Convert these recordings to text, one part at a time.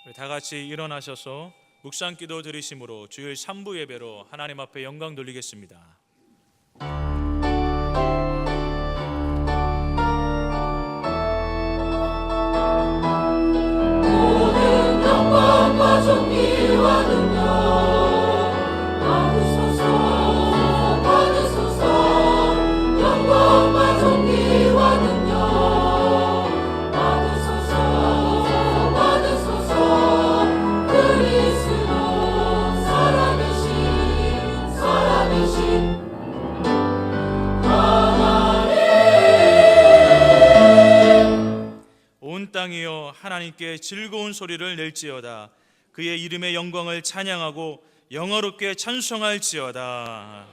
우리 다 같이 일어나셔서 묵상기도 드리심으로 주일 3부 예배로 하나님 앞에 영광 돌리겠습니다. 모든 영광과 존귀와 능력 받으소서, 받으소서. 영광과 존귀와 능력 받으소서, 받으소서. 그리스도 살아계신 온 땅이여 하나님께 즐거운 소리를 낼지어다. 그의 이름의 영광을 찬양하고 영어롭게 찬송할지어다.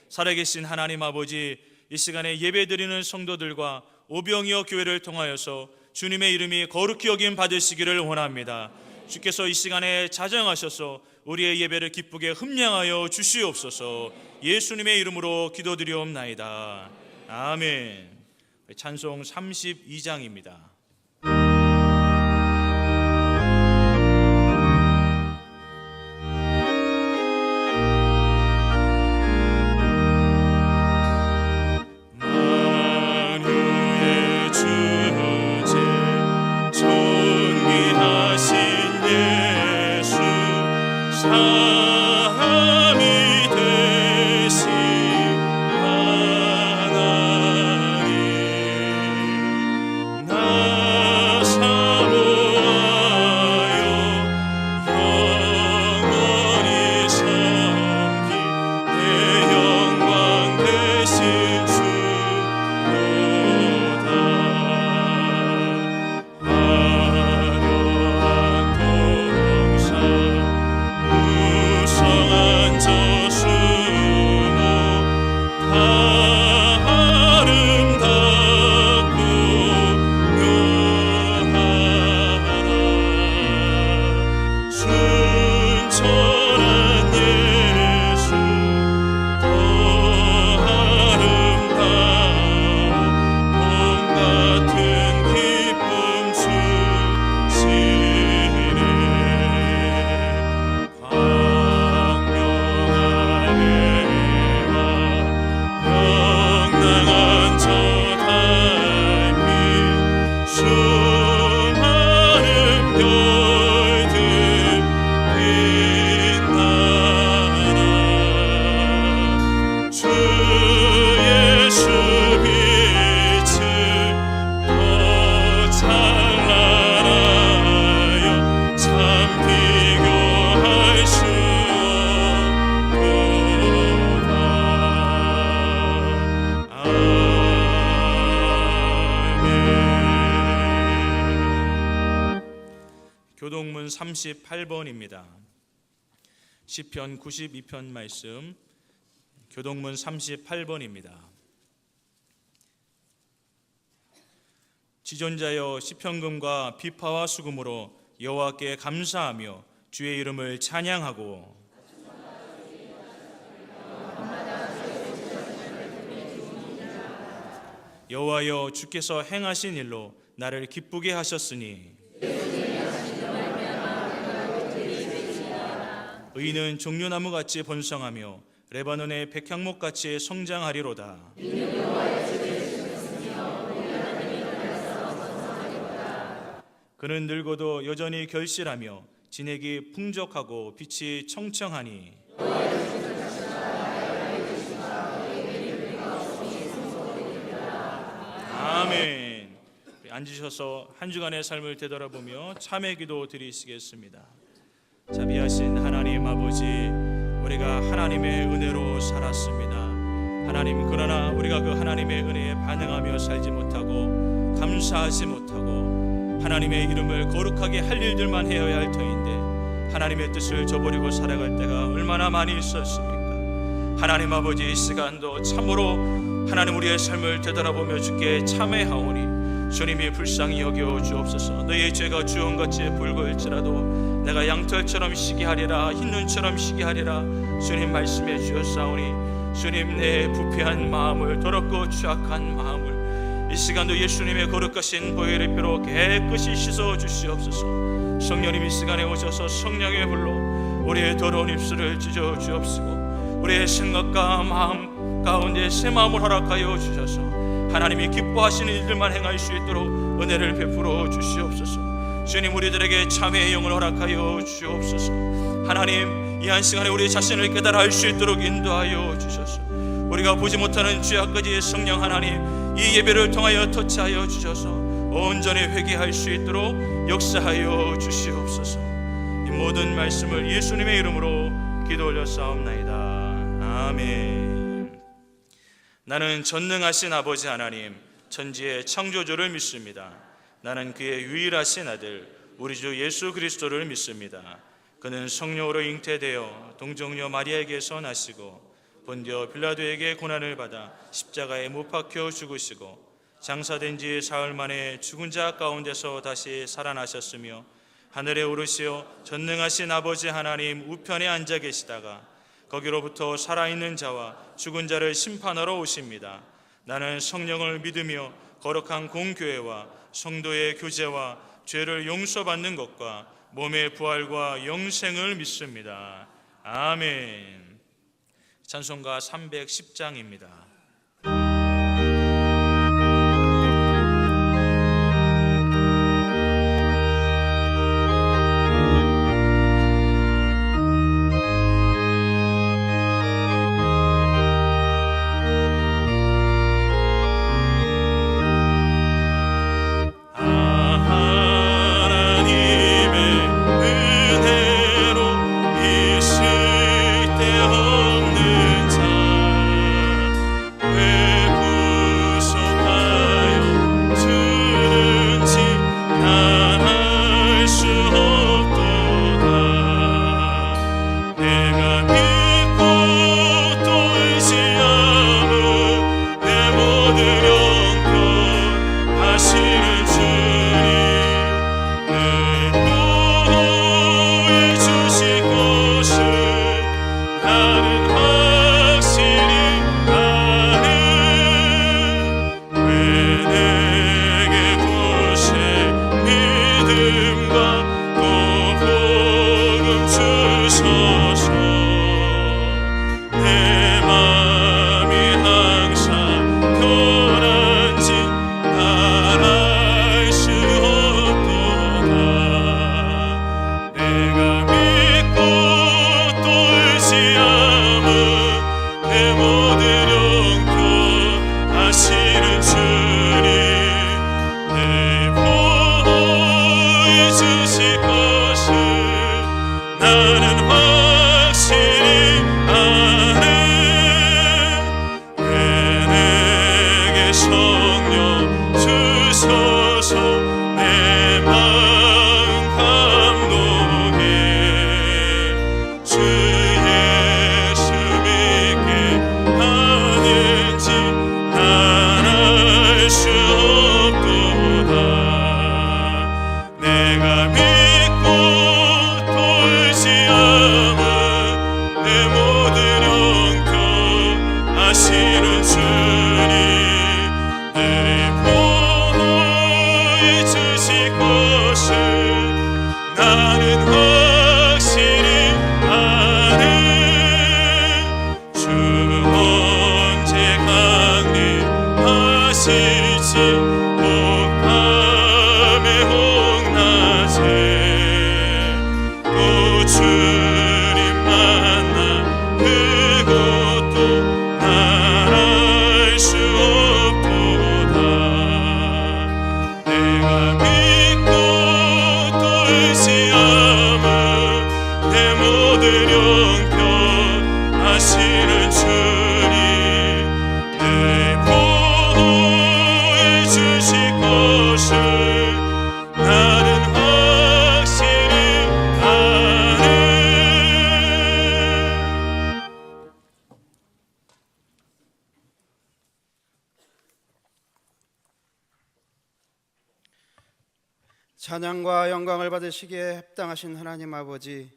살아계신 하나님 아버지, 이 시간에 예배드리는 성도들과 오병이어 교회를 통하여서 주님의 이름이 거룩히 여김 받으시기를 원합니다. 주께서 이 시간에 자정하셔서 우리의 예배를 기쁘게 흠량하여 주시옵소서. 예수님의 이름으로 기도드리옵나이다. 아멘. 찬송 32장입니다. 교동문 38번입니다. 시편 92편 말씀, 교동문 38번입니다. 지존자여 시편금과 비파와 수금으로 여호와께 감사하며 주의 이름을 찬양하고 여호와여 주께서 행하신 일로 나를 기쁘게 하셨으니 의인은 종려나무같이 번성하며 레바논의 백향목같이 성장하리로다. 그는 늙어도 여전히 결실하며 진액이 풍족하고 빛이 청청하니 아멘. 앉으셔서 한 주간의 삶을 되돌아보며 참회 기도 드리시겠습니다. 자비하신 하나님 아버지, 우리가 하나님의 은혜로 살았습니다. 하나님, 그러나 우리가 그 하나님의 은혜에 반응하며 살지 못하고 감사하지 못하고 하나님의 이름을 거룩하게 할 일들만 해야 할 터인데 하나님의 뜻을 저버리고 살아갈 때가 얼마나 많이 있었습니까? 하나님 아버지, 이 시간도 참으로 하나님 우리의 삶을 되돌아보며 주께 참회하오니 주님이 불쌍히 여겨 주옵소서. 너의 죄가 주홍같이 붉을지라도 내가 양털처럼 시게 하리라, 흰 눈처럼 시게 하리라. 주님 말씀해 주셨사오니 주님, 내 부패한 마음을, 더럽고 추악한 마음을 이 시간도 예수님의 거룩하신 보혈의 피로 깨끗이 씻어 주시옵소서. 성령님 이 시간에 오셔서 성령의 불로 우리의 더러운 입술을 찢어 주옵시고 우리의 생각과 마음 가운데 새 마음을 허락하여 주셔서 하나님이 기뻐하시는 일들만 행할 수 있도록 은혜를 베풀어 주시옵소서. 주님, 우리들에게 참회의 영을 허락하여 주옵소서. 하나님, 이 한 시간에 우리 자신을 깨달아 알 수 있도록 인도하여 주셔서 우리가 보지 못하는 죄악까지 성령 하나님 이 예배를 통하여 터치하여 주셔서 온전히 회개할 수 있도록 역사하여 주시옵소서. 이 모든 말씀을 예수님의 이름으로 기도 올렸사옵나이다. 아멘. 나는 전능하신 아버지 하나님 천지의 창조주를 믿습니다. 나는 그의 유일하신 아들 우리 주 예수 그리스도를 믿습니다. 그는 성령으로 잉태되어 동정녀 마리아에게서 나시고 본디오 빌라도에게 고난을 받아 십자가에 못 박혀 죽으시고 장사된 지 사흘 만에 죽은 자 가운데서 다시 살아나셨으며 하늘에 오르시어 전능하신 아버지 하나님 우편에 앉아 계시다가 거기로부터 살아있는 자와 죽은 자를 심판하러 오십니다. 나는 성령을 믿으며 거룩한 공교회와 성도의 교제와 죄를 용서받는 것과 몸의 부활과 영생을 믿습니다. 아멘. 찬송가 310장입니다. 찬양과 영광을 받으시기에 합당하신 하나님 아버지,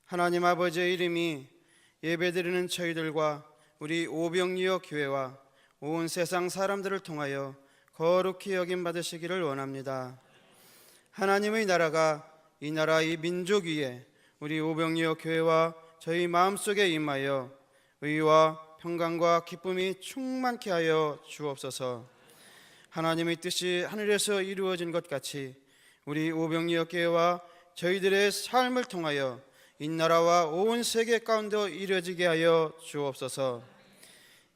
하나님 아버지의 이름이 예배드리는 저희들과 우리 오병이어 교회와 온 세상 사람들을 통하여 거룩히 여김 받으시기를 원합니다. 하나님의 나라가 이 나라 이 민족 위에 우리 오병이어 교회와 저희 마음속에 임하여 의와 평강과 기쁨이 충만케 하여 주옵소서. 하나님의 뜻이 하늘에서 이루어진 것 같이 우리 오병이어 교회와 저희들의 삶을 통하여 이 나라와 온 세계 가운데 이루어지게 하여 주옵소서.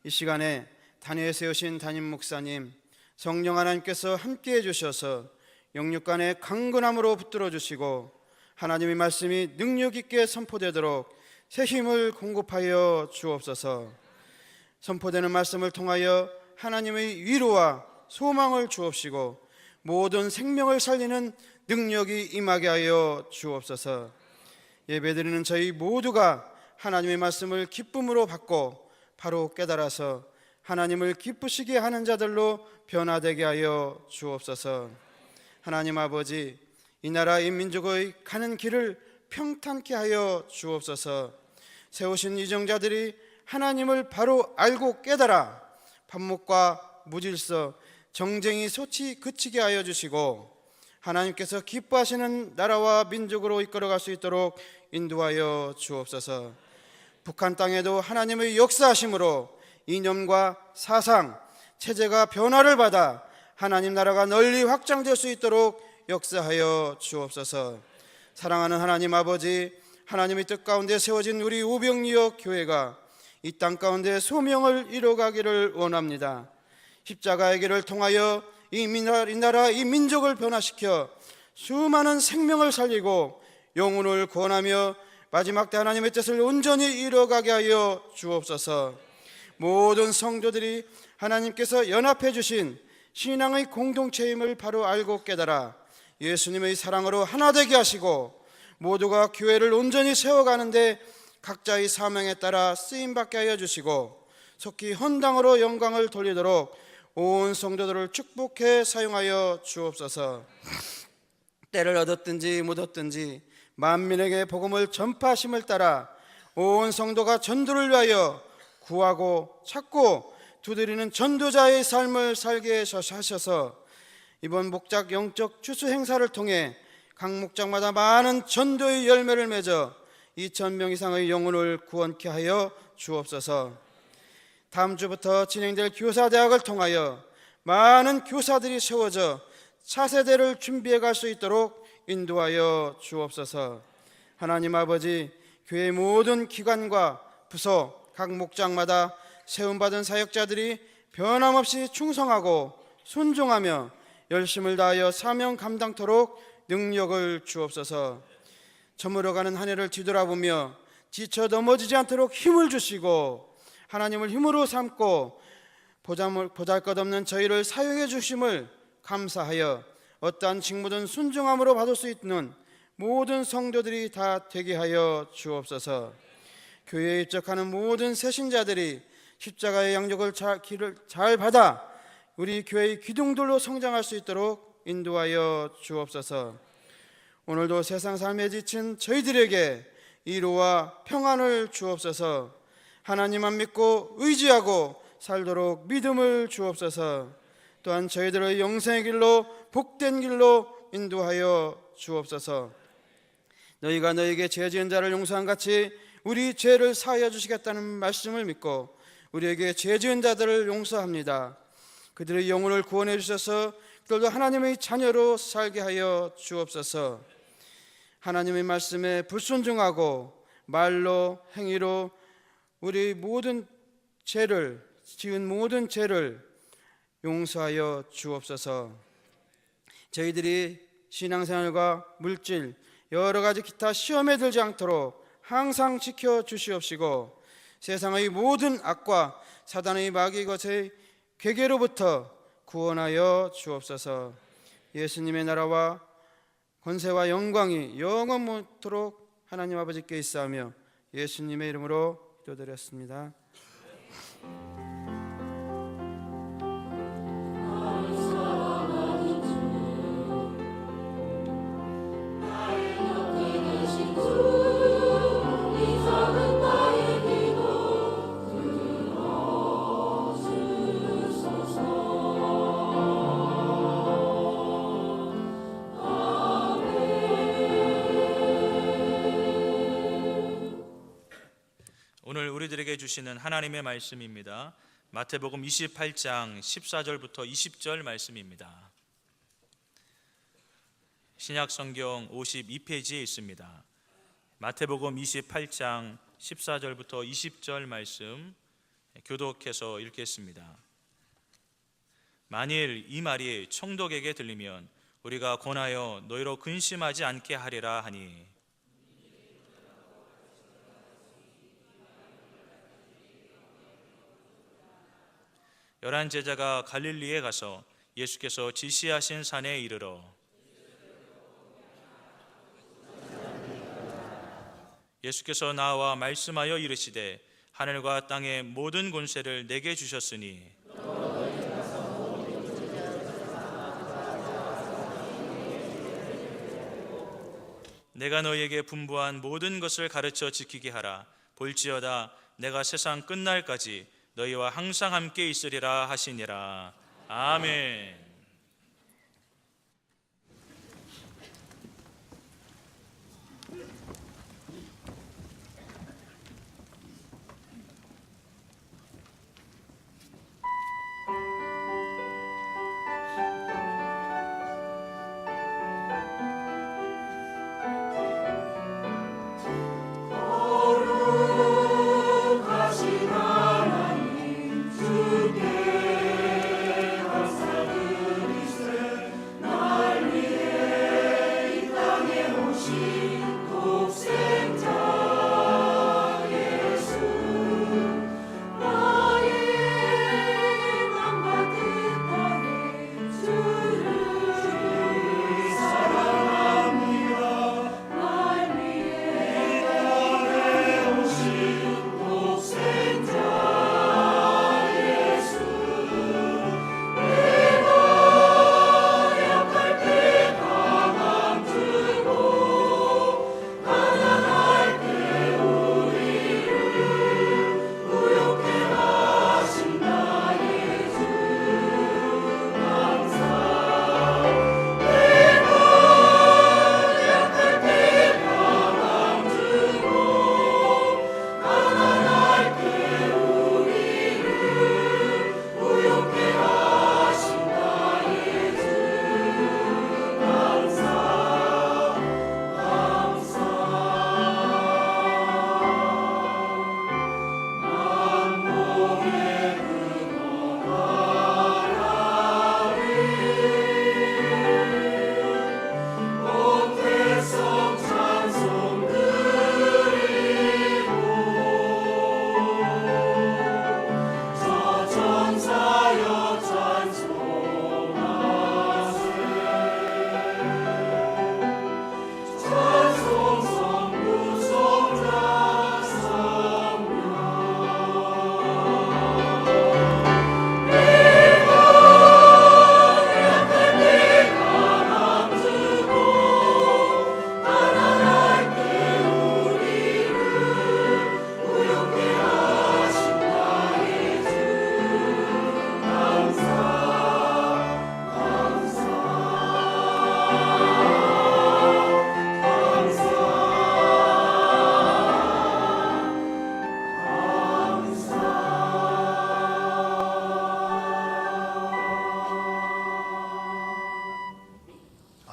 이 시간에 단위에 세우신 담임 목사님, 성령 하나님께서 함께해 주셔서 영육간의 강건함으로 붙들어 주시고 하나님의 말씀이 능력 있게 선포되도록 새 힘을 공급하여 주옵소서. 선포되는 말씀을 통하여 하나님의 위로와 소망을 주옵시고 모든 생명을 살리는 능력이 임하게 하여 주옵소서. 예배드리는 저희 모두가 하나님의 말씀을 기쁨으로 받고 바로 깨달아서 하나님을 기쁘시게 하는 자들로 변화되게 하여 주옵소서. 하나님 아버지, 이 나라 이 민족의 가는 길을 평탄케 하여 주옵소서. 세우신 이정자들이 하나님을 바로 알고 깨달아 반목과 무질서, 정쟁이 소치 그치게 하여 주시고 하나님께서 기뻐하시는 나라와 민족으로 이끌어갈 수 있도록 인도하여 주옵소서. 북한 땅에도 하나님의 역사하심으로 이념과 사상, 체제가 변화를 받아 하나님 나라가 널리 확장될 수 있도록 역사하여 주옵소서. 사랑하는 하나님 아버지, 하나님의 뜻 가운데 세워진 우리 오병이어 교회가 이 땅 가운데 소명을 이뤄가기를 원합니다. 십자가의 길을 통하여 이 나라 이 민족을 변화시켜 수많은 생명을 살리고 영혼을 구원하며 마지막 때 하나님의 뜻을 온전히 이뤄가게 하여 주옵소서. 모든 성도들이 하나님께서 연합해 주신 신앙의 공동체임을 바로 알고 깨달아 예수님의 사랑으로 하나 되게 하시고 모두가 교회를 온전히 세워가는데 각자의 사명에 따라 쓰임받게 하여 주시고 속히 헌당으로 영광을 돌리도록 온 성도들을 축복해 사용하여 주옵소서. 때를 얻었든지 못 얻든지 만민에게 복음을 전파하심을 따라 온 성도가 전도를 위하여 구하고 찾고 두드리는 전도자의 삶을 살게 하셔서 이번 목작 영적 추수 행사를 통해 각 목장마다 많은 전도의 열매를 맺어 2,000명 이상의 영혼을 구원케 하여 주옵소서. 다음 주부터 진행될 교사대학을 통하여 많은 교사들이 세워져 차세대를 준비해 갈 수 있도록 인도하여 주옵소서. 하나님 아버지, 교회 모든 기관과 부서 각 목장마다 세움받은 사역자들이 변함없이 충성하고 순종하며 열심을 다하여 사명 감당토록 능력을 주옵소서. 저물어가는 한 해를 뒤돌아보며 지쳐 넘어지지 않도록 힘을 주시고 하나님을 힘으로 삼고 보잘것없는 저희를 사용해 주심을 감사하여 어떠한 직무든 순종함으로 받을 수 있는 모든 성도들이 다 되게 하여 주옵소서. 교회에 입적하는 모든 새신자들이 십자가의 양육을 길을 잘 받아 우리 교회의 기둥들로 성장할 수 있도록 인도하여 주옵소서. 오늘도 세상 삶에 지친 저희들에게 위로와 평안을 주옵소서. 하나님만 믿고 의지하고 살도록 믿음을 주옵소서. 또한 저희들의 영생의 길로 복된 길로 인도하여 주옵소서. 너희가 너희에게 죄 지은 자를 용서한 같이 우리 죄를 사하여 주시겠다는 말씀을 믿고 우리에게 죄 지은 자들을 용서합니다. 그들의 영혼을 구원해 주셔서 그들도 하나님의 자녀로 살게 하여 주옵소서. 하나님의 말씀에 불순종하고 말로 행위로 우리 모든 죄를 지은 모든 죄를 용서하여 주옵소서. 저희들이 신앙생활과 물질 여러 가지 기타 시험에 들지 않도록 항상 지켜 주시옵시고 세상의 모든 악과 사단의 마귀 것의 괴계로부터 구원하여 주옵소서. 예수님의 나라와 권세와 영광이 영원토록 하나님 아버지께 있사오며 예수님의 이름으로 기도드렸습니다. 우리들에게 주시는 하나님의 말씀입니다. 마태복음 28장 14절부터 20절 말씀입니다. 신약성경 52페이지에 있습니다. 마태복음 28장 14절부터 20절 말씀 교독해서 읽겠습니다. 만일 이 말이 총독에게 들리면 우리가 권하여 너희로 근심하지 않게 하리라 하니, 열한 제자가 갈릴리에 가서 예수께서 지시하신 산에 이르러 예수께서 나와 말씀하여 이르시되 하늘과 땅의 모든 권세를 내게 주셨으니 내가 너희에게 분부한 모든 것을 가르쳐 지키게 하라. 볼지어다 내가 세상 끝날까지 너희와 항상 함께 있으리라 하시니라. 아멘.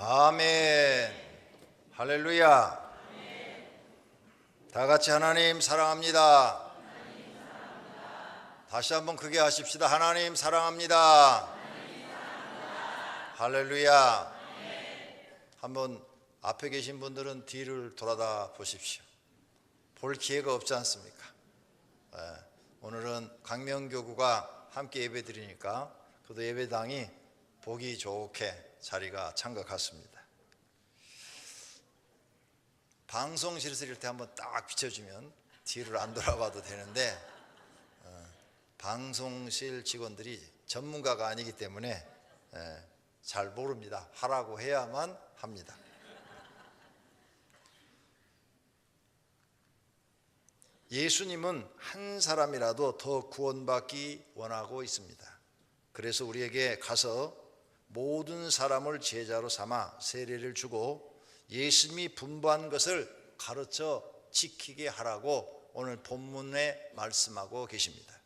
아멘. 할렐루야. 다 같이 하나님 사랑합니다. 다시 한번 크게 하십시다. 하나님 사랑합니다. 할렐루야. 한번 앞에 계신 분들은 뒤를 돌아다 보십시오. 볼 기회가 없지 않습니까? 오늘은 강명교구가 함께 예배 드리니까 그도 예배당이 보기 좋게 자리가 찬 것 같습니다. 방송실에서 이럴 때 한번 딱 비춰주면 뒤를 안 돌아봐도 되는데 방송실 직원들이 전문가가 아니기 때문에 잘 모릅니다. 하라고 해야만 합니다. 예수님은 한 사람이라도 더 구원받기 원하고 있습니다. 그래서 우리에게 가서 모든 사람을 제자로 삼아 세례를 주고 예수님이 분부한 것을 가르쳐 지키게 하라고 오늘 본문에 말씀하고 계십니다.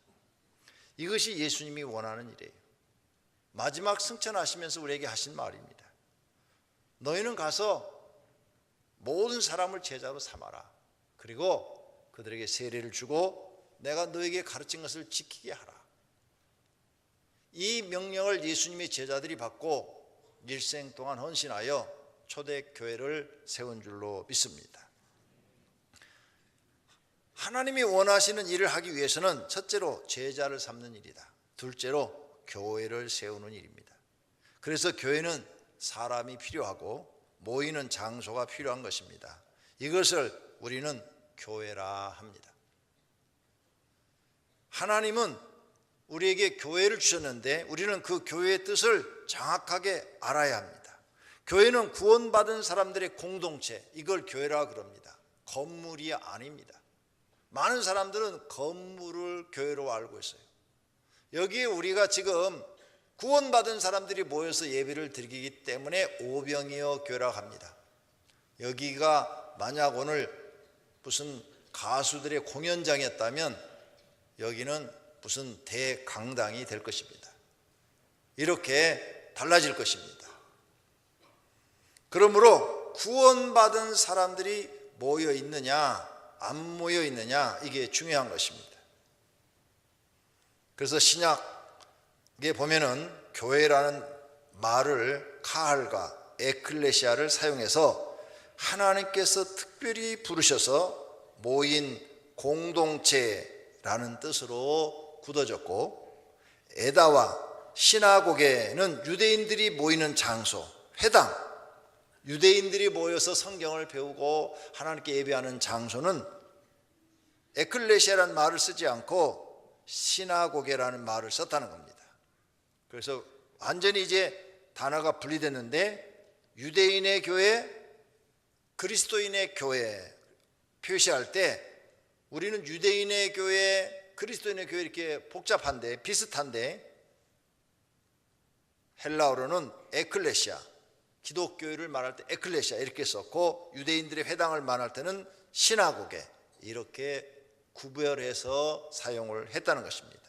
이것이 예수님이 원하는 일이에요. 마지막 승천하시면서 우리에게 하신 말입니다. 너희는 가서 모든 사람을 제자로 삼아라. 그리고 그들에게 세례를 주고 내가 너에게 가르친 것을 지키게 하라. 이 명령을 예수님의 제자들이 받고 일생 동안 헌신하여 초대교회를 세운 줄로 믿습니다. 하나님이 원하시는 일을 하기 위해서는 첫째로 제자를 삼는 일이다. 둘째로 교회를 세우는 일입니다. 그래서 교회는 사람이 필요하고 모이는 장소가 필요한 것입니다. 이것을 우리는 교회라 합니다. 하나님은 우리에게 교회를 주셨는데 우리는 그 교회의 뜻을 정확하게 알아야 합니다. 교회는 구원받은 사람들의 공동체, 이걸 교회라 그럽니다. 건물이 아닙니다. 많은 사람들은 건물을 교회로 알고 있어요. 여기에 우리가 지금 구원받은 사람들이 모여서 예배를 드리기 때문에 오병이어 교회라고 합니다. 여기가 만약 오늘 무슨 가수들의 공연장이었다면 여기는 무슨 대강당이 될 것입니다. 이렇게 달라질 것입니다. 그러므로 구원받은 사람들이 모여 있느냐 안 모여 있느냐, 이게 중요한 것입니다. 그래서 신약에 보면은 교회라는 말을 카할과 에클레시아를 사용해서 하나님께서 특별히 부르셔서 모인 공동체라는 뜻으로 굳어졌고, 에다와 시나고게는 유대인들이 모이는 장소, 회당, 유대인들이 모여서 성경을 배우고 하나님께 예배하는 장소는 에클레시아라는 말을 쓰지 않고 시나고게라는 말을 썼다는 겁니다. 그래서 완전히 이제 단어가 분리됐는데 유대인의 교회, 그리스도인의 교회 표시할 때 우리는 유대인의 교회, 그리스도인의 교회 이렇게 복잡한데 비슷한데 헬라어로는 에클레시아, 기독교를 말할 때 에클레시아 이렇게 썼고 유대인들의 회당을 말할 때는 시나고게 이렇게 구별해서 사용을 했다는 것입니다.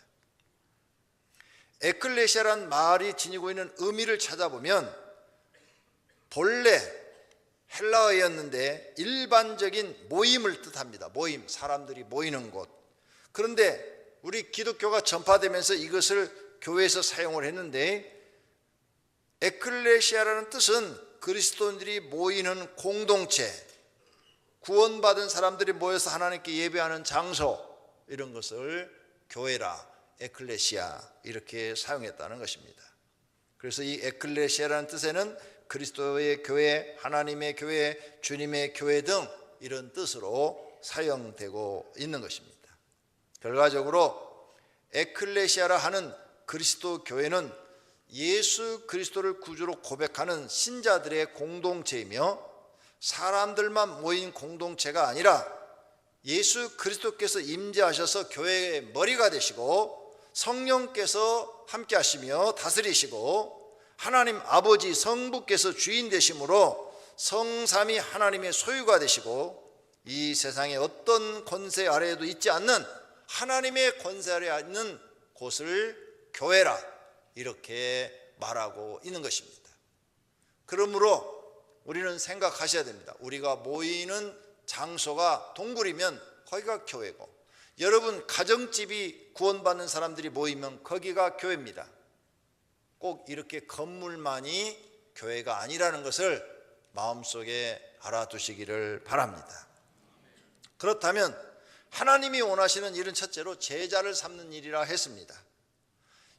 에클레시아란 말이 지니고 있는 의미를 찾아보면 본래 헬라어였는데 일반적인 모임을 뜻합니다. 모임, 사람들이 모이는 곳. 그런데 우리 기독교가 전파되면서 이것을 교회에서 사용을 했는데 에클레시아라는 뜻은 그리스도인들이 모이는 공동체, 구원받은 사람들이 모여서 하나님께 예배하는 장소, 이런 것을 교회라, 에클레시아 이렇게 사용했다는 것입니다. 그래서 이 에클레시아라는 뜻에는 그리스도의 교회, 하나님의 교회, 주님의 교회 등 이런 뜻으로 사용되고 있는 것입니다. 결과적으로 에클레시아라 하는 그리스도 교회는 예수 그리스도를 구주로 고백하는 신자들의 공동체이며 사람들만 모인 공동체가 아니라 예수 그리스도께서 임재하셔서 교회의 머리가 되시고 성령께서 함께 하시며 다스리시고 하나님 아버지 성부께서 주인 되심으로 성삼위 하나님의 소유가 되시고 이 세상의 어떤 권세 아래에도 있지 않는 하나님의 권세 아래에 있는 곳을 교회라 이렇게 말하고 있는 것입니다. 그러므로 우리는 생각하셔야 됩니다. 우리가 모이는 장소가 동굴이면 거기가 교회고, 여러분 가정집이 구원받는 사람들이 모이면 거기가 교회입니다. 꼭 이렇게 건물만이 교회가 아니라는 것을 마음속에 알아두시기를 바랍니다. 그렇다면 하나님이 원하시는 일은 첫째로 제자를 삼는 일이라 했습니다.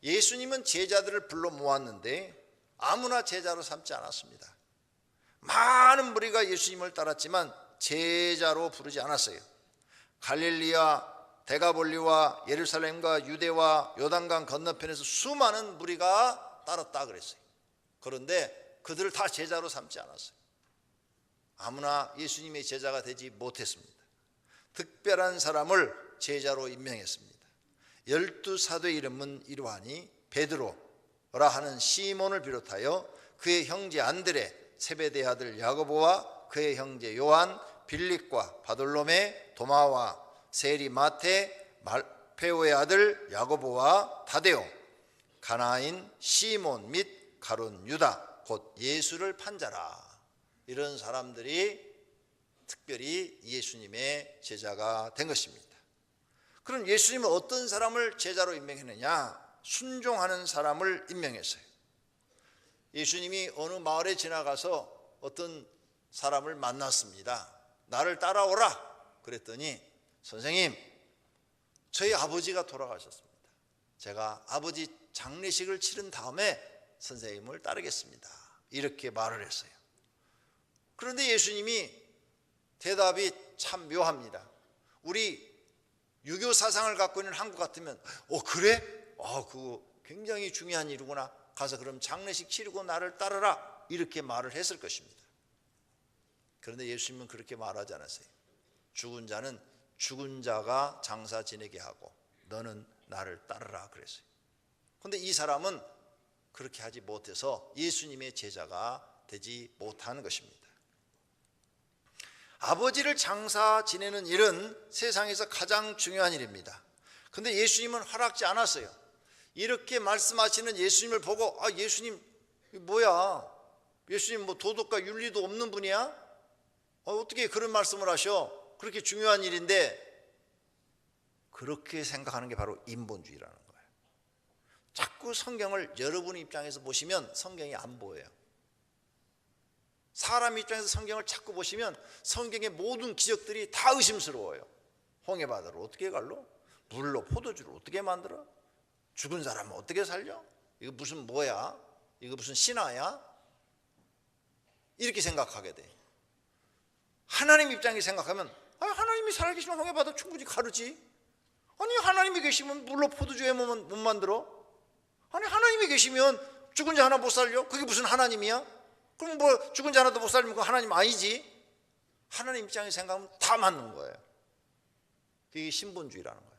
예수님은 제자들을 불러 모았는데 아무나 제자로 삼지 않았습니다. 많은 무리가 예수님을 따랐지만 제자로 부르지 않았어요. 갈릴리와 데가볼리와 예루살렘과 유대와 요단강 건너편에서 수많은 무리가 따랐다 그랬어요. 그런데 그들을 다 제자로 삼지 않았어요. 아무나 예수님의 제자가 되지 못했습니다. 특별한 사람을 제자로 임명했습니다. 12사도의 이름은 이러하니 베드로라 하는 시몬을 비롯하여 그의 형제 안드레, 세베대의 아들 야고보와 그의 형제 요한, 빌립과 바돌로메, 도마와 세리 마태, 말페오의 아들 야고보와 다데오, 가나인 시몬 및 가룟 유다 곧 예수를 판 자라. 이런 사람들이 특별히 예수님의 제자가 된 것입니다. 그럼 예수님은 어떤 사람을 제자로 임명했느냐? 순종하는 사람을 임명했어요. 예수님이 어느 마을에 지나가서 어떤 사람을 만났습니다. 나를 따라오라 그랬더니, 선생님, 저희 아버지가 돌아가셨습니다. 제가 아버지 장례식을 치른 다음에 선생님을 따르겠습니다. 이렇게 말을 했어요. 그런데 예수님이 대답이 참 묘합니다. 우리 유교 사상을 갖고 있는 한국 같으면 그래? 그거 굉장히 중요한 일이구나. 가서 그럼 장례식 치르고 나를 따르라. 이렇게 말을 했을 것입니다. 그런데 예수님은 그렇게 말하지 않았어요. 죽은 자는 죽은 자가 장사 지내게 하고 너는 나를 따르라 그랬어요. 그런데 이 사람은 그렇게 하지 못해서 예수님의 제자가 되지 못하는 것입니다. 아버지를 장사 지내는 일은 세상에서 가장 중요한 일입니다. 그런데 예수님은 허락지 않았어요. 이렇게 말씀하시는 예수님을 보고 예수님 뭐야? 예수님 뭐 도덕과 윤리도 없는 분이야? 어떻게 그런 말씀을 하셔? 그렇게 중요한 일인데. 그렇게 생각하는 게 바로 인본주의라는 거예요. 자꾸 성경을 여러분 입장에서 보시면 성경이 안 보여요. 사람 입장에서 성경을 자꾸 보시면 성경의 모든 기적들이 다 의심스러워요. 홍해바다를 어떻게 갈로? 물로 포도주를 어떻게 만들어? 죽은 사람은 어떻게 살려? 이거 무슨 뭐야? 이거 무슨 신화야? 이렇게 생각하게 돼. 하나님 입장에 생각하면 하나님이 살아계시면 홍해바다 충분히 가르지. 아니 하나님이 계시면 물로 포도주에 못 만들어? 아니 하나님이 계시면 죽은 자 하나 못 살려? 그게 무슨 하나님이야? 그럼 뭐 죽은 자 하나도 못 살리면 그거 하나님 아니지? 하나님 입장에 생각하면 다 맞는 거예요. 그게 신본주의라는 거예요.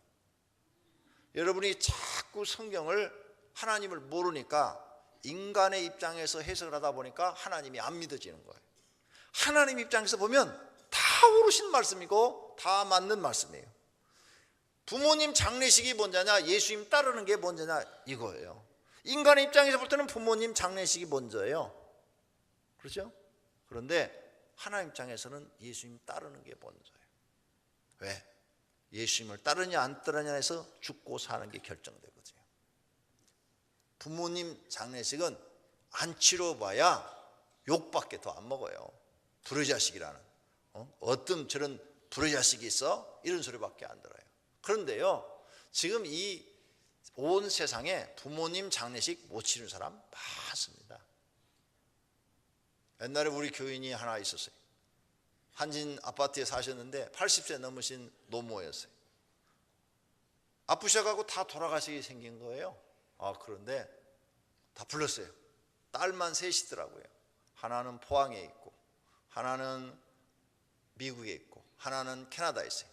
여러분이 자꾸 성경을 하나님을 모르니까 인간의 입장에서 해석을 하다 보니까 하나님이 안 믿어지는 거예요. 하나님 입장에서 보면 다 옳으신 말씀이고 다 맞는 말씀이에요. 부모님 장례식이 먼저냐 예수님 따르는 게 먼저냐 이거예요. 인간의 입장에서 볼 때는 부모님 장례식이 먼저예요. 그렇죠? 그런데 하나님 입장에서는 예수님 따르는 게 먼저예요. 왜? 예수님을 따르냐 안 따르냐 해서 죽고 사는 게 결정되거든요. 부모님 장례식은 안 치러봐야 욕밖에 더 안 먹어요. 불효자식이라는 어떤 저런 불효자식이 있어? 이런 소리밖에 안 들어요. 그런데요, 지금 이 온 세상에 부모님 장례식 못 치는 사람 많습니다. 옛날에 우리 교인이 하나 있었어요. 한진 아파트에 사셨는데 80세 넘으신 노모였어요. 아프셔가지고 다 돌아가시게 생긴 거예요. 그런데 다 불렀어요. 딸만 셋이더라고요. 하나는 포항에 있고 하나는 미국에 있고 하나는 캐나다에 있어요.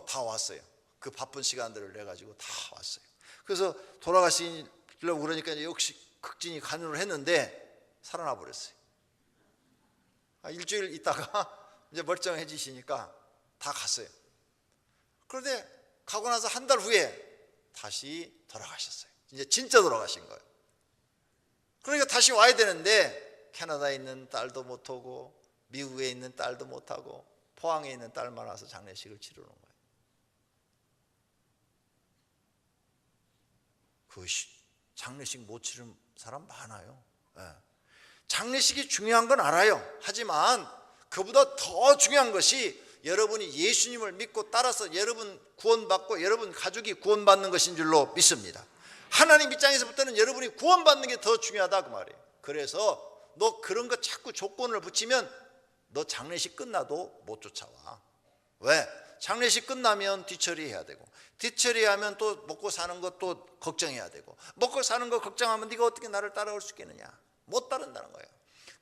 다 왔어요. 그 바쁜 시간들을 내가지고 다 왔어요. 그래서 돌아가시려고 그러니까 역시 극진히 간호를 했는데 살아나 버렸어요. 일주일 있다가 이제 멀쩡해지시니까 다 갔어요. 그런데 가고 나서 한 달 후에 다시 돌아가셨어요. 이제 진짜 돌아가신 거예요. 그러니까 다시 와야 되는데 캐나다에 있는 딸도 못 오고 미국에 있는 딸도 못 하고 포항에 있는 딸만 와서 장례식을 치르는 거예요. 그 장례식 못 치르는 사람 많아요. 장례식이 중요한 건 알아요. 하지만 그보다 더 중요한 것이 여러분이 예수님을 믿고 따라서 여러분 구원받고 여러분 가족이 구원받는 것인 줄로 믿습니다. 하나님 입장에서 볼 때는 여러분이 구원받는 게 더 중요하다 그 말이에요. 그래서 너 그런 거 자꾸 조건을 붙이면 너 장례식 끝나도 못 쫓아와. 왜? 장례식 끝나면 뒤처리해야 되고 뒤처리하면 또 먹고 사는 것도 걱정해야 되고 먹고 사는 거 걱정하면 네가 어떻게 나를 따라올 수 있겠느냐. 못 따른다는 거예요.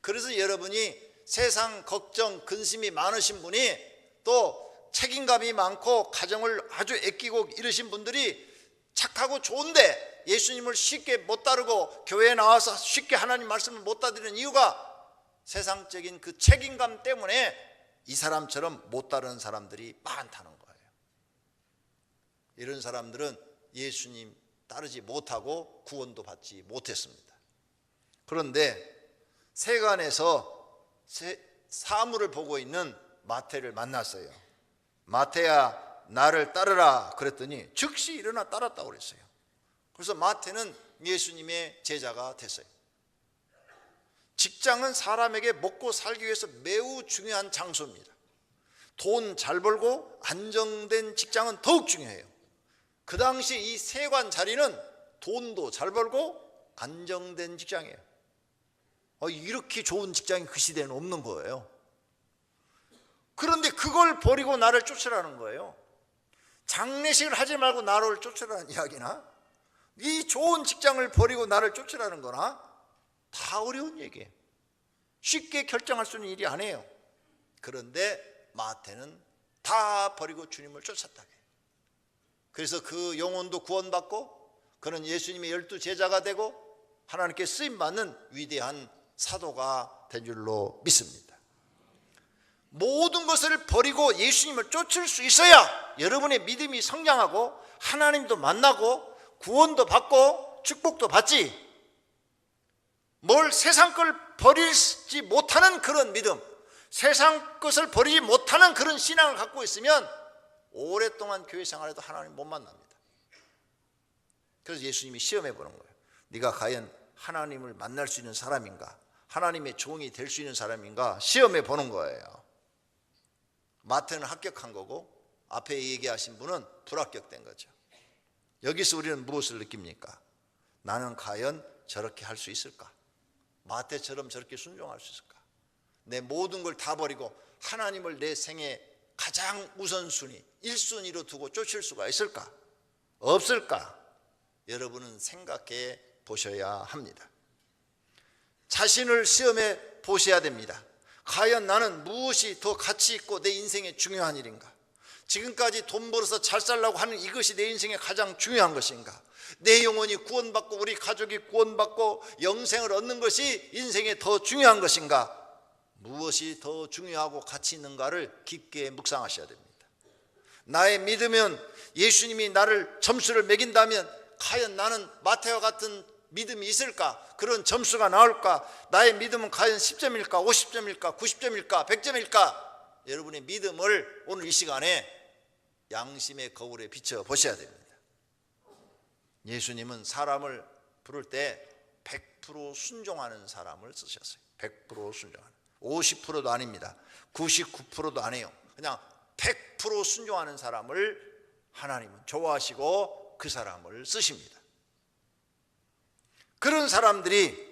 그래서 여러분이 세상 걱정 근심이 많으신 분이 또 책임감이 많고 가정을 아주 아끼고 이러신 분들이 착하고 좋은데 예수님을 쉽게 못 따르고 교회에 나와서 쉽게 하나님 말씀을 못 따르는 이유가 세상적인 그 책임감 때문에 이 사람처럼 못 따르는 사람들이 많다는 거예요. 이런 사람들은 예수님 따르지 못하고 구원도 받지 못했습니다. 그런데 세간에서 사물을 보고 있는 마태를 만났어요. 마태야, 나를 따르라 그랬더니 즉시 일어나 따랐다고 그랬어요. 그래서 마태는 예수님의 제자가 됐어요. 직장은 사람에게 먹고 살기 위해서 매우 중요한 장소입니다. 돈 잘 벌고 안정된 직장은 더욱 중요해요. 그 당시 이 세관 자리는 돈도 잘 벌고 안정된 직장이에요. 이렇게 좋은 직장이 그 시대에는 없는 거예요. 그런데 그걸 버리고 나를 쫓으라는 거예요. 장례식을 하지 말고 나를 쫓으라는 이야기나 이 좋은 직장을 버리고 나를 쫓으라는 거나 다 어려운 얘기예요. 쉽게 결정할 수 있는 일이 아니에요. 그런데 마태는 다 버리고 주님을 쫓았다. 그래서 그 영혼도 구원받고 그는 예수님의 12 제자가 되고 하나님께 쓰임받는 위대한 사도가 된 줄로 믿습니다. 모든 것을 버리고 예수님을 쫓을 수 있어야 여러분의 믿음이 성장하고 하나님도 만나고 구원도 받고 축복도 받지, 뭘 세상 걸 버리지 못하는 그런 믿음, 세상 것을 버리지 못하는 그런 신앙을 갖고 있으면 오랫동안 교회 생활에도 하나님 못 만납니다. 그래서 예수님이 시험해 보는 거예요. 네가 과연 하나님을 만날 수 있는 사람인가, 하나님의 종이 될 수 있는 사람인가 시험해 보는 거예요. 마태는 합격한 거고 앞에 얘기하신 분은 불합격된 거죠. 여기서 우리는 무엇을 느낍니까? 나는 과연 저렇게 할 수 있을까? 마태처럼 저렇게 순종할 수 있을까? 내 모든 걸 다 버리고 하나님을 내 생애 가장 우선순위 1순위로 두고 쫓을 수가 있을까? 없을까? 여러분은 생각해 보셔야 합니다. 자신을 시험해 보셔야 됩니다. 과연 나는 무엇이 더 가치 있고 내 인생에 중요한 일인가? 지금까지 돈 벌어서 잘 살려고 하는 이것이 내 인생에 가장 중요한 것인가? 내 영혼이 구원받고 우리 가족이 구원받고 영생을 얻는 것이 인생에 더 중요한 것인가? 무엇이 더 중요하고 가치 있는가를 깊게 묵상하셔야 됩니다. 나의 믿음은 예수님이 나를 점수를 매긴다면 과연 나는 마태와 같은 믿음이 있을까? 그런 점수가 나올까? 나의 믿음은 과연 10점일까? 50점일까? 90점일까? 100점일까? 여러분의 믿음을 오늘 이 시간에 양심의 거울에 비춰 보셔야 됩니다. 예수님은 사람을 부를 때 100% 순종하는 사람을 쓰셨어요. 100% 순종하는, 50%도 아닙니다. 99%도 아니에요. 그냥 100% 순종하는 사람을 하나님은 좋아하시고 그 사람을 쓰십니다. 그런 사람들이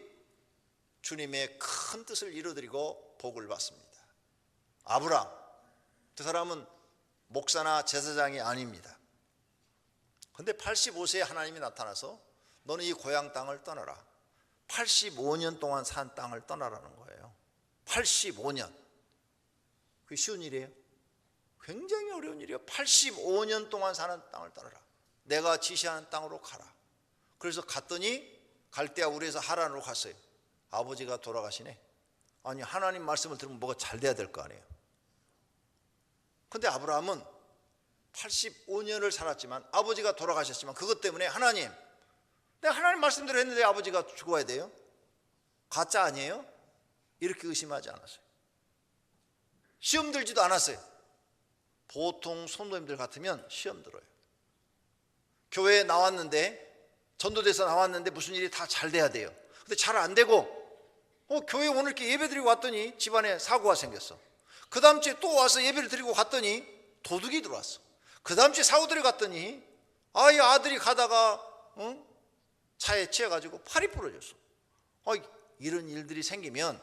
주님의 큰 뜻을 이루어드리고 복을 받습니다. 아브라함, 그 사람은 목사나 제사장이 아닙니다. 그런데 85세에 하나님이 나타나서 너는 이 고향 땅을 떠나라. 85년 동안 산 땅을 떠나라는 거예요. 85년. 그게 쉬운 일이에요? 굉장히 어려운 일이에요. 85년 동안 사는 땅을 떠나라. 내가 지시하는 땅으로 가라. 그래서 갔더니 갈대아 우르에서 하란으로 갔어요. 아버지가 돌아가시네. 아니, 하나님 말씀을 들으면 뭐가 잘 돼야 될 거 아니에요. 근데 아브라함은 85년을 살았지만 아버지가 돌아가셨지만 그것 때문에 하나님, 내가 하나님 말씀대로 했는데 아버지가 죽어야 돼요? 가짜 아니에요? 이렇게 의심하지 않았어요. 시험 들지도 않았어요. 보통 성도님들 같으면 시험 들어요. 교회에 나왔는데, 전도돼서 나왔는데 무슨 일이 다 잘 돼야 돼요. 근데 잘 안 되고 교회 오늘 이렇게 예배 드리고 왔더니 집안에 사고가 생겼어. 그 다음 주에 또 와서 예배를 드리고 갔더니 도둑이 들어왔어. 그 다음 주에 사고 들어갔더니 이 아들이 가다가 차에 치여가지고 팔이 부러졌어. 이런 일들이 생기면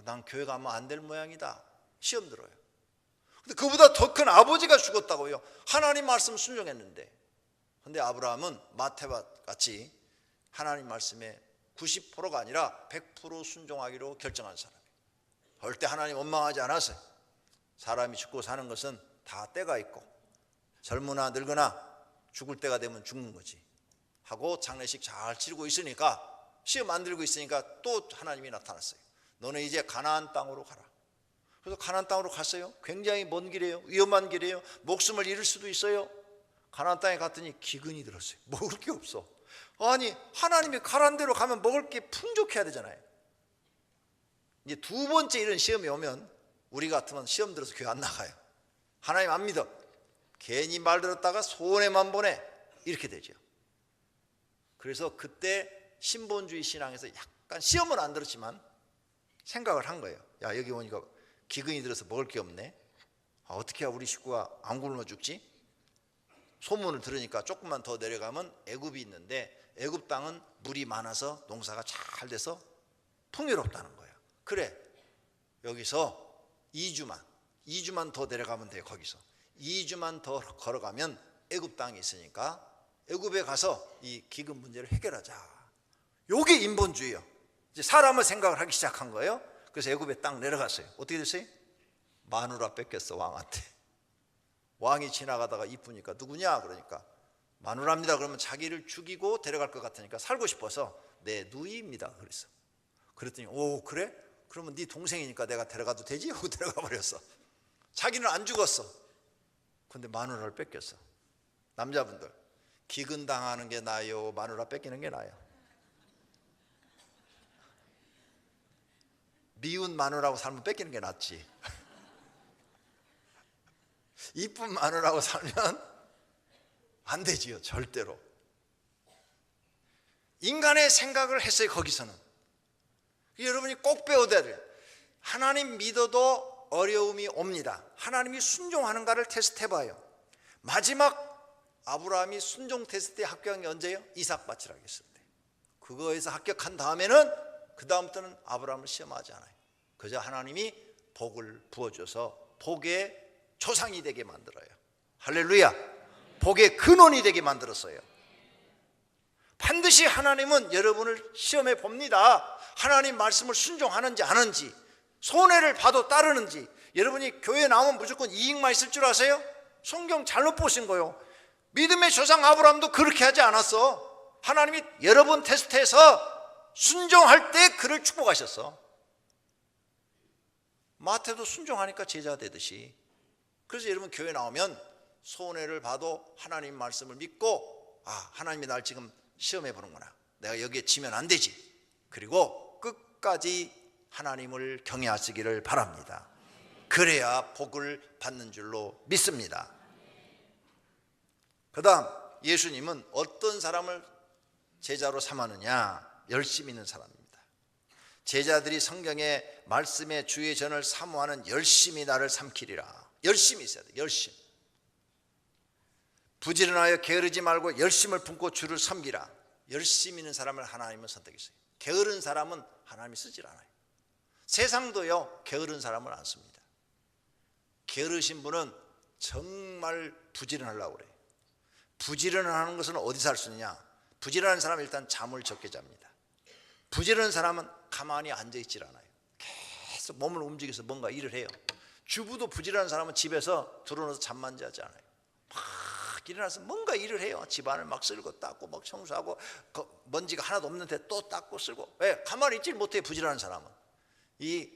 난 교회 가면 안 될 모양이다. 시험 들어요. 근데 그보다 더 큰 아버지가 죽었다고요. 하나님 말씀 순종했는데. 근데 아브라함은 마태와 같이 하나님 말씀에 90%가 아니라 100% 순종하기로 결정한 사람이에요. 절대 하나님 원망하지 않았어요. 사람이 죽고 사는 것은 다 때가 있고 젊으나 늙으나 죽을 때가 되면 죽는 거지 하고 장례식 잘 치르고 있으니까, 시험 안 들고 있으니까 또 하나님이 나타났어요. 너는 이제 가나안 땅으로 가라. 그래서 가나안 땅으로 갔어요. 굉장히 먼 길이에요. 위험한 길이에요. 목숨을 잃을 수도 있어요. 가나안 땅에 갔더니 기근이 들었어요. 먹을 게 없어. 아니 하나님이 가라는 대로 가면 먹을 게 풍족해야 되잖아요. 이제 두 번째 이런 시험이 오면 우리 같으면 시험 들어서 교회 안 나가요. 하나님 안 믿어. 괜히 말 들었다가 손해만 보내. 이렇게 되죠. 그래서 그때 신본주의 신앙에서 약간 시험은 안 들었지만 생각을 한 거예요. 야, 여기 오니까 기근이 들어서 먹을 게 없네. 어떻게 해야 우리 식구가 안 굶어 죽지? 소문을 들으니까 조금만 더 내려가면 애굽이 있는데 애굽 땅은 물이 많아서 농사가 잘 돼서 풍요롭다는 거예요. 그래, 여기서 2주만 더 내려가면 돼요. 거기서 2주만 더 걸어가면 애굽 땅이 있으니까 애굽에 가서 이 기근 문제를 해결하자. 요게 인본주의예요. 이제 사람을 생각을 하기 시작한 거예요. 그래서 애굽에 딱 내려갔어요. 어떻게 됐어요? 마누라 뺏겼어, 왕한테. 왕이 지나가다가 이쁘니까 누구냐 그러니까 마누라입니다. 그러면 자기를 죽이고 데려갈 것 같으니까 살고 싶어서 내 누이입니다 그랬어. 그랬더니 오 그래? 그러면 네 동생이니까 내가 데려가도 되지? 하고 데려가 버렸어. 자기는 안 죽었어. 근데 마누라를 뺏겼어. 남자분들 기근 당하는 게 나아요, 마누라 뺏기는 게 나아요? 미운 마누라하고 살면 뺏기는 게 낫지. 이쁜 마누라하고 살면 안 되지요. 절대로. 인간의 생각을 했어요. 거기서는. 여러분이 꼭 배워야 돼요. 하나님 믿어도 어려움이 옵니다. 하나님이 순종하는가를 테스트해봐요. 마지막 아브라함이 순종 테스트에 합격한 게 언제예요? 이삭 바치라고 했을 때. 그거에서 합격한 다음에는 그 다음부터는 아브라함을 시험하지 않아요. 그저 하나님이 복을 부어줘서 복의 조상이 되게 만들어요. 할렐루야. 복의 근원이 되게 만들었어요. 반드시 하나님은 여러분을 시험해 봅니다. 하나님 말씀을 순종하는지 안 하는지, 손해를 봐도 따르는지. 여러분이 교회 나오면 무조건 이익만 있을 줄 아세요? 성경 잘못 보신 거예요. 믿음의 조상 아브라함도 그렇게 하지 않았어. 하나님이 여러 번 테스트해서 순종할 때 그를 축복하셨어. 마태도 순종하니까 제자 되듯이. 그래서 여러분 교회 나오면 손해를 봐도 하나님 말씀을 믿고 하나님이 날 지금 시험해 보는구나. 내가 여기에 지면 안 되지. 그리고 끝까지 하나님을 경외하시기를 바랍니다. 그래야 복을 받는 줄로 믿습니다. 그 다음 예수님은 어떤 사람을 제자로 삼았느냐? 열심 있는 사람입니다. 제자들이 성경의 말씀의 주의 전을 사모하는 열심히 나를 삼키리라. 열심히 있어야 돼. 열심. 부지런하여 게으르지 말고 열심을 품고 주를 섬기라. 열심 있는 사람을 하나님은 선택했어요. 게으른 사람은 하나님이 쓰질 않아요. 세상도요 게으른 사람을 안 씁니다. 게으르신 분은 정말 부지런하려고 그래요. 부지런하는 것은 어디서 할 수 있느냐? 부지런한 사람은 일단 잠을 적게 잡니다. 부지런한 사람은 가만히 앉아있질 않아요. 계속 몸을 움직여서 뭔가 일을 해요. 주부도 부지런한 사람은 집에서 들어놓아서 잠만 자지 않아요. 막 일어나서 뭔가 일을 해요. 집안을 막 쓸고 닦고 막 청소하고 먼지가 하나도 없는데 또 닦고 쓸고. 왜? 가만히 있질 못해요. 부지런한 사람은. 이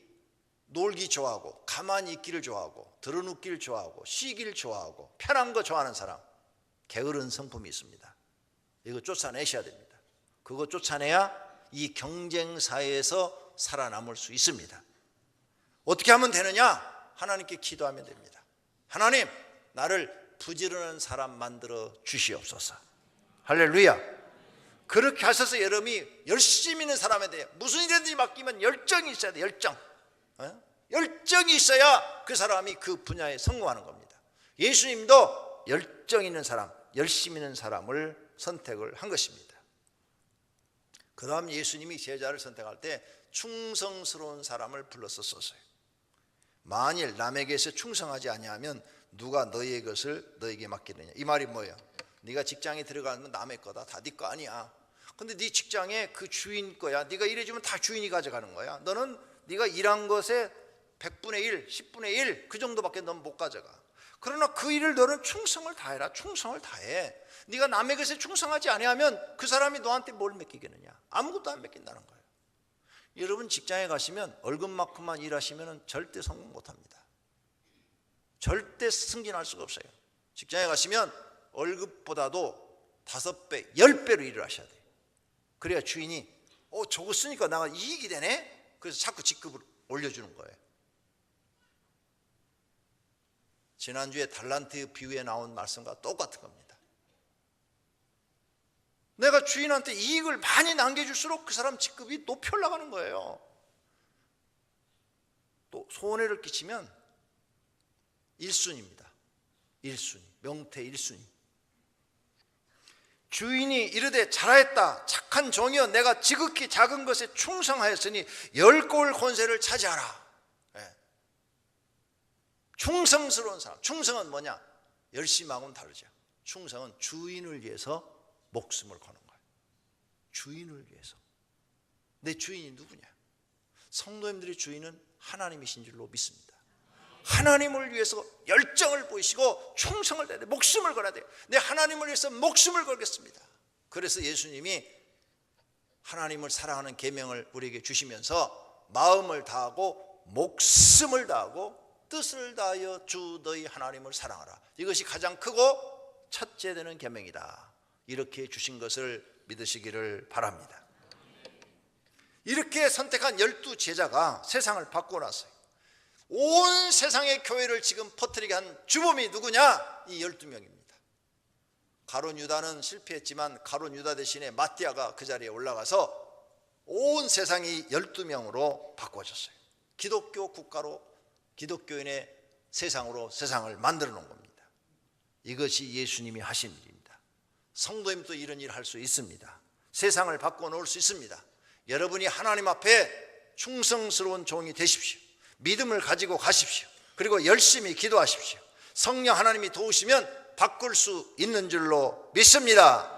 놀기 좋아하고 가만히 있기를 좋아하고 들어눕기를 좋아하고 쉬기를 좋아하고 편한 거 좋아하는 사람, 게으른 성품이 있습니다. 이거 쫓아내셔야 됩니다. 그거 쫓아내야 이 경쟁 사회에서 살아남을 수 있습니다. 어떻게 하면 되느냐? 하나님께 기도하면 됩니다. 하나님, 나를 부지런한 사람 만들어 주시옵소서. 할렐루야. 그렇게 하셔서 여러분이 열심히 있는 사람에 대해 무슨 일이든지 맡기면 열정이 있어야 돼. 열정. 열정이 있어야 그 사람이 그 분야에 성공하는 겁니다. 예수님도 열정 있는 사람, 열심히 있는 사람을 선택을 한 것입니다. 그 다음 예수님이 제자를 선택할 때 충성스러운 사람을 불렀었어요. 만일 남에게서 충성하지 아니하면 누가 너희의 것을 너에게 맡기느냐. 이 말이 뭐예요? 네가 직장에 들어가면 남의 거다. 다 네 거 아니야. 근데 네 직장에 그 주인 거야. 네가 일해주면 다 주인이 가져가는 거야. 너는 네가 일한 것에 100분의 1, 10분의 1 그 정도밖에 넌 못 가져가. 그러나 그 일을 너는 충성을 다해라. 충성을 다해. 네가 남의 것에 충성하지 아니하면 그 사람이 너한테 뭘 맡기겠느냐. 아무것도 안 맡긴다는 거예요. 여러분 직장에 가시면 월급만큼만 일하시면 절대 성공 못합니다. 절대 승진할 수가 없어요. 직장에 가시면 월급보다도 5배, 10배로 일을 하셔야 돼요. 그래야 주인이 저거 쓰니까 나가 이익이 되네? 그래서 자꾸 직급을 올려주는 거예요. 지난주에 달란트 비유에 나온 말씀과 똑같은 겁니다. 내가 주인한테 이익을 많이 남겨줄수록 그 사람 직급이 높이 올라가는 거예요. 또 손해를 끼치면 1순위입니다. 1순위, 명태 1순위. 주인이 이르되 잘하였다 착한 종이여 내가 지극히 작은 것에 충성하였으니 10골 권세를 차지하라. 충성스러운 사람. 충성은 뭐냐? 열심하고는 다르죠. 충성은 주인을 위해서 목숨을 거는 거예요. 주인을 위해서. 내 주인이 누구냐? 성도님들의 주인은 하나님이신 줄로 믿습니다. 하나님을 위해서 열정을 보이시고 충성을 다해야 돼. 목숨을 걸어야 돼요. 내 하나님을 위해서 목숨을 걸겠습니다. 그래서 예수님이 하나님을 사랑하는 계명을 우리에게 주시면서 마음을 다하고 목숨을 다하고 뜻을 다하여 주 너희 하나님을 사랑하라. 이것이 가장 크고 첫째 되는 계명이다. 이렇게 주신 것을 믿으시기를 바랍니다. 이렇게 선택한 12제자가 세상을 바꾸고 났어요. 온 세상의 교회를 지금 퍼뜨리게 한 주범이 누구냐? 이 12명입니다. 가룟 유다는 실패했지만 가룟 유다 대신에 마띠아가 그 자리에 올라가서 온 세상이 12명으로 바꿔졌어요. 기독교 국가로, 기독교인의 세상으로 세상을 만들어 놓은 겁니다. 이것이 예수님이 하신 일입니다. 성도님도 이런 일을 할 수 있습니다. 세상을 바꿔 놓을 수 있습니다. 여러분이 하나님 앞에 충성스러운 종이 되십시오. 믿음을 가지고 가십시오. 그리고 열심히 기도하십시오. 성령 하나님이 도우시면 바꿀 수 있는 줄로 믿습니다.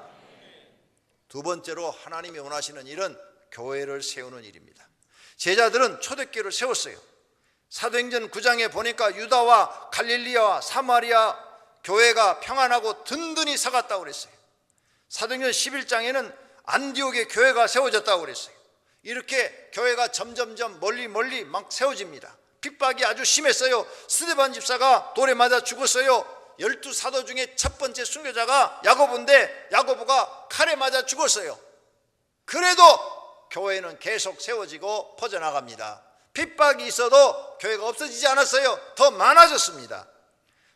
두 번째로 하나님이 원하시는 일은 교회를 세우는 일입니다. 제자들은 초대교회를 세웠어요. 사도행전 9장에 보니까 유다와 갈릴리아와 사마리아 교회가 평안하고 든든히 서갔다고 그랬어요. 사도행전 11장에는 안디옥의 교회가 세워졌다고 그랬어요. 이렇게 교회가 점점점 멀리 막 세워집니다. 핍박이 아주 심했어요. 스데반 집사가 돌에 맞아 죽었어요. 12사도 중에 첫 번째 순교자가 야고보인데 야고보가 칼에 맞아 죽었어요. 그래도 교회는 계속 세워지고 퍼져나갑니다. 핍박이 있어도 교회가 없어지지 않았어요. 더 많아졌습니다.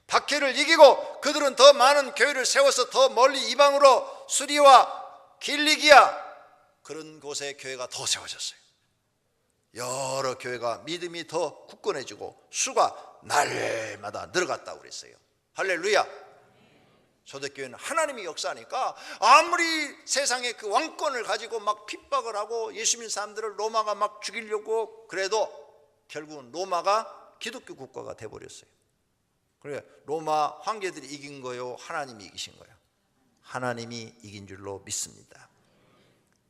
박해를 이기고 그들은 더 많은 교회를 세워서 더 멀리 이방으로 수리와 길리기아 그런 곳에 교회가 더 세워졌어요. 여러 교회가 믿음이 더 굳건해지고 수가 날마다 늘어갔다고 그랬어요. 할렐루야. 초대교회는 하나님이 역사하니까 아무리 세상에 그 왕권을 가지고 막 핍박을 하고 예수 믿는 사람들을 로마가 막 죽이려고 그래도 결국은 로마가 기독교 국가가 돼버렸어요. 그래 로마 황제들이 이긴 거요? 하나님이 이기신 거예요? 하나님이 이긴 줄로 믿습니다.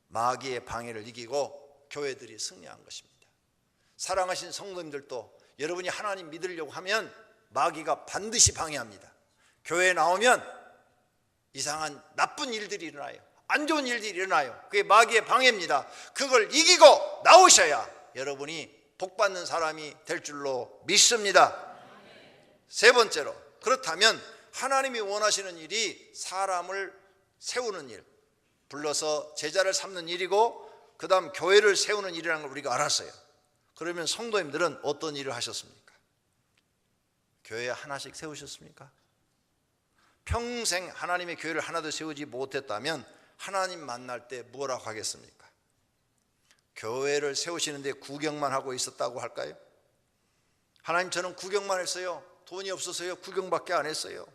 마귀의 방해를 이기고 교회들이 승리한 것입니다. 사랑하신 성도님들도 여러분이 하나님 믿으려고 하면 마귀가 반드시 방해합니다. 교회에 나오면 이상한 나쁜 일들이 일어나요. 안 좋은 일들이 일어나요. 그게 마귀의 방해입니다. 그걸 이기고 나오셔야 여러분이 복받는 사람이 될 줄로 믿습니다. 세 번째로, 그렇다면 하나님이 원하시는 일이 사람을 세우는 일, 불러서 제자를 삼는 일이고 그 다음 교회를 세우는 일이라는 걸 우리가 알았어요. 그러면 성도님들은 어떤 일을 하셨습니까? 교회 하나씩 세우셨습니까? 평생 하나님의 교회를 하나도 세우지 못했다면 하나님 만날 때 뭐라고 하겠습니까? 교회를 세우시는데 구경만 하고 있었다고 할까요? 하나님 저는 구경만 했어요. 돈이 없어서요. 구경밖에 안 했어요.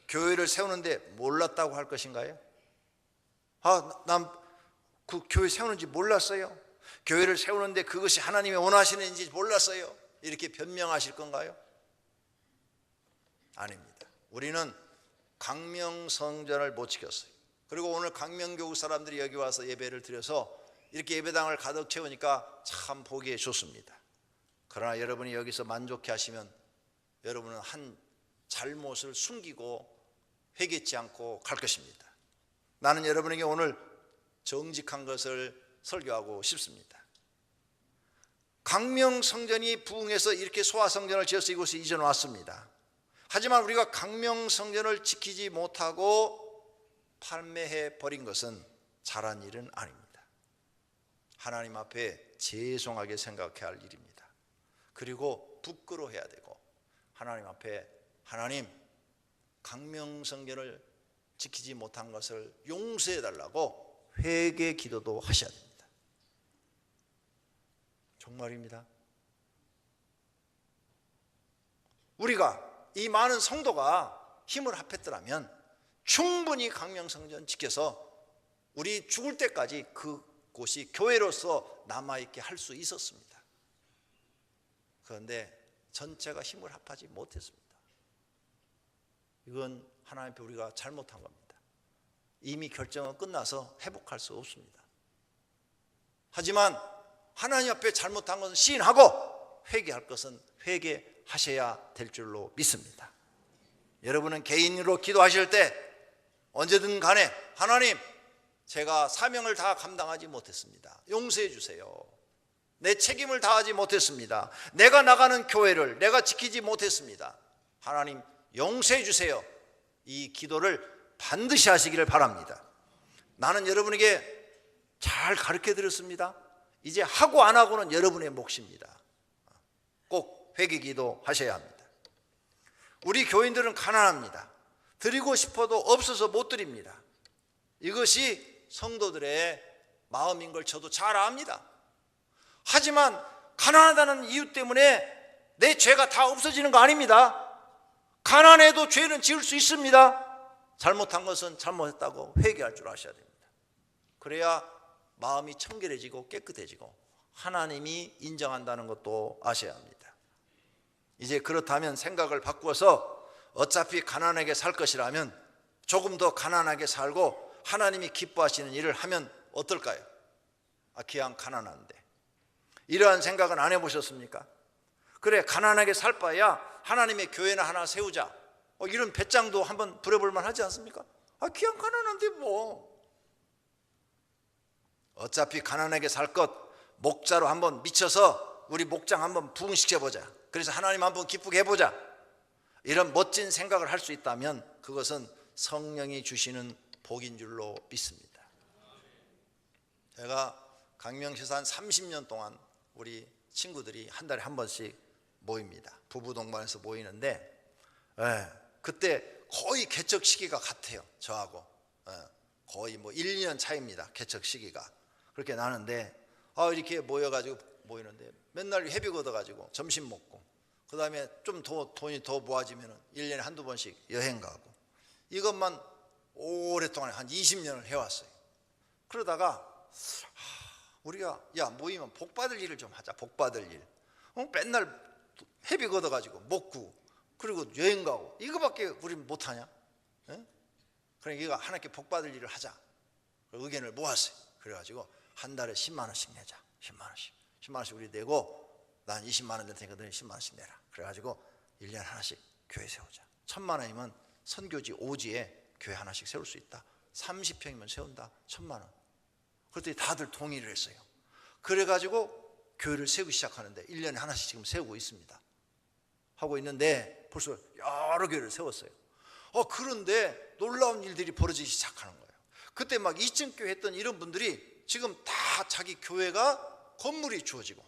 교회를 세우는데 몰랐다고 할 것인가요? 난 그 교회 세우는지 몰랐어요. 교회를 세우는데 그것이 하나님이 원하시는 일인지 몰랐어요. 이렇게 변명하실 건가요? 아닙니다. 우리는 강명성전을 못 지켰어요. 그리고 오늘 강명교구 사람들이 여기 와서 예배를 드려서 이렇게 예배당을 가득 채우니까 참 보기에 좋습니다. 그러나 여러분이 여기서 만족해 하시면 여러분은 한 잘못을 숨기고 회개치 않고 갈 것입니다. 나는 여러분에게 오늘 정직한 것을 설교하고 싶습니다. 강명성전이 부흥해서 이렇게 소아성전을 지어서 이곳에 이전 왔습니다. 하지만 우리가 강명성전을 지키지 못하고 판매해 버린 것은 잘한 일은 아닙니다. 하나님 앞에 죄송하게 생각해야 할 일입니다. 그리고 부끄러워해야 되고 하나님 앞에 하나님 강명성전을 지키지 못한 것을 용서해 달라고 회개 기도도 하셔야 됩니다. 정말입니다. 우리가 이 많은 성도가 힘을 합했더라면 충분히 강명성전 지켜서 우리 죽을 때까지 그곳이 교회로서 남아있게 할 수 있었습니다. 그런데 전체가 힘을 합하지 못했습니다. 이건 하나님 앞에 우리가 잘못한 겁니다. 이미 결정은 끝나서 회복할 수 없습니다. 하지만 하나님 앞에 잘못한 것은 시인하고 회개할 것은 회개하셔야 될 줄로 믿습니다. 여러분은 개인으로 기도하실 때 언제든 간에 하나님 제가 사명을 다 감당하지 못했습니다. 용서해 주세요. 내 책임을 다하지 못했습니다. 내가 나가는 교회를 내가 지키지 못했습니다. 하나님 용서해 주세요. 이 기도를 반드시 하시기를 바랍니다. 나는 여러분에게 잘 가르쳐 드렸습니다. 이제 하고 안 하고는 여러분의 몫입니다. 꼭 회개기도 하셔야 합니다. 우리 교인들은 가난합니다. 드리고 싶어도 없어서 못 드립니다. 이것이 성도들의 마음인 걸 저도 잘 압니다. 하지만 가난하다는 이유 때문에 내 죄가 다 없어지는 거 아닙니다. 가난해도 죄는 지을 수 있습니다. 잘못한 것은 잘못했다고 회개할 줄 아셔야 됩니다. 그래야 마음이 청결해지고 깨끗해지고 하나님이 인정한다는 것도 아셔야 합니다. 이제 그렇다면 생각을 바꾸어서 어차피 가난하게 살 것이라면 조금 더 가난하게 살고 하나님이 기뻐하시는 일을 하면 어떨까요? 기왕 가난한데. 이러한 생각은 안 해보셨습니까? 그래 가난하게 살 바야 하나님의 교회나 하나 세우자. 이런 배짱도 한번 부려볼 만하지 않습니까? 기왕 가난한데 뭐. 어차피 가난하게 살 것 목자로 한번 미쳐서 우리 목장 한번 부흥시켜보자. 그래서 하나님 한번 기쁘게 해보자. 이런 멋진 생각을 할 수 있다면 그것은 성령이 주시는 복인 줄로 믿습니다. 제가 강명시에서 한 30년 동안 우리 친구들이 한 달에 한 번씩 모입니다. 부부 동반해서 모이는데 그때 거의 개척 시기가 같아요. 저하고 거의 뭐 1, 2년 차이입니다. 개척 시기가. 그렇게 나는데 이렇게 모여가지고 모이는데 맨날 회비 걷어가지고 점심 먹고 그 다음에 좀 더 돈이 더 모아지면 1년에 한두 번씩 여행 가고 이것만 오랫동안 한 20년을 해왔어요. 그러다가 우리가 모이면 복 받을 일을 좀 하자. 복 받을 일. 맨날 회비 걷어가지고 먹고 그리고 여행 가고 이거밖에 우리는 못하냐? 그러니까 이거 하나님께 복 받을 일을 하자. 의견을 모았어요. 그래가지고 한 달에 10만 원씩 내자. 10만 원씩 우리 내고 난 20만 원 낼 테니까 너희 10만 원씩 내라. 그래가지고 1년에 하나씩 교회 세우자. 1000만 원이면 선교지 오지에 교회 하나씩 세울 수 있다. 30평이면 세운다. 1000만 원. 그랬더니 다들 동의를 했어요. 그래가지고 교회를 세우기 시작하는데 1년에 하나씩 지금 세우고 있습니다. 하고 있는데 벌써 여러 교회를 세웠어요. 그런데 놀라운 일들이 벌어지기 시작하는 거예요. 그때 막 2층 교회 했던 이런 분들이 지금 다 자기 교회가 건물이 주어지고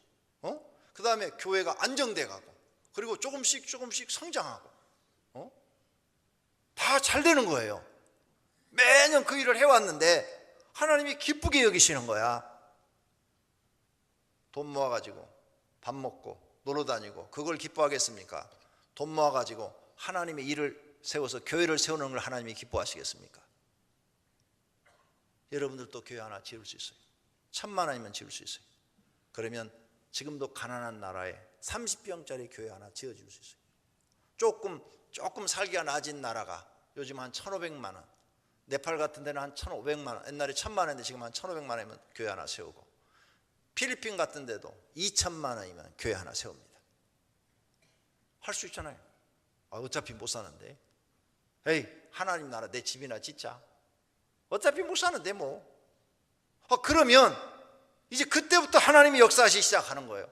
그 다음에 교회가 안정돼 가고 그리고 조금씩 성장하고 다 잘 되는 거예요. 매년 그 일을 해왔는데 하나님이 기쁘게 여기시는 거야. 돈 모아가지고 밥 먹고 놀러 다니고 그걸 기뻐하겠습니까? 돈 모아가지고 하나님의 일을 세워서 교회를 세우는 걸 하나님이 기뻐하시겠습니까? 여러분들도 교회 하나 지을 수 있어요. 1000만 원이면 지을 수 있어요. 그러면 지금도 가난한 나라에 30평짜리 교회 하나 지어줄 수 있어요. 조금 살기가 낮은 나라가 요즘 한 1500만 원, 네팔 같은 데는 한 1500만 원, 옛날에 1000만 원인데 지금 한 1500만 원이면 교회 하나 세우고 필리핀 같은 데도 2000만 원이면 교회 하나 세웁니다. 할 수 있잖아요. 어차피 못 사는데 하나님 나라 내 집이나 짓자. 어차피 못 사는데 뭐. 그러면 이제 그때부터 하나님이 역사하시기 시작하는 거예요.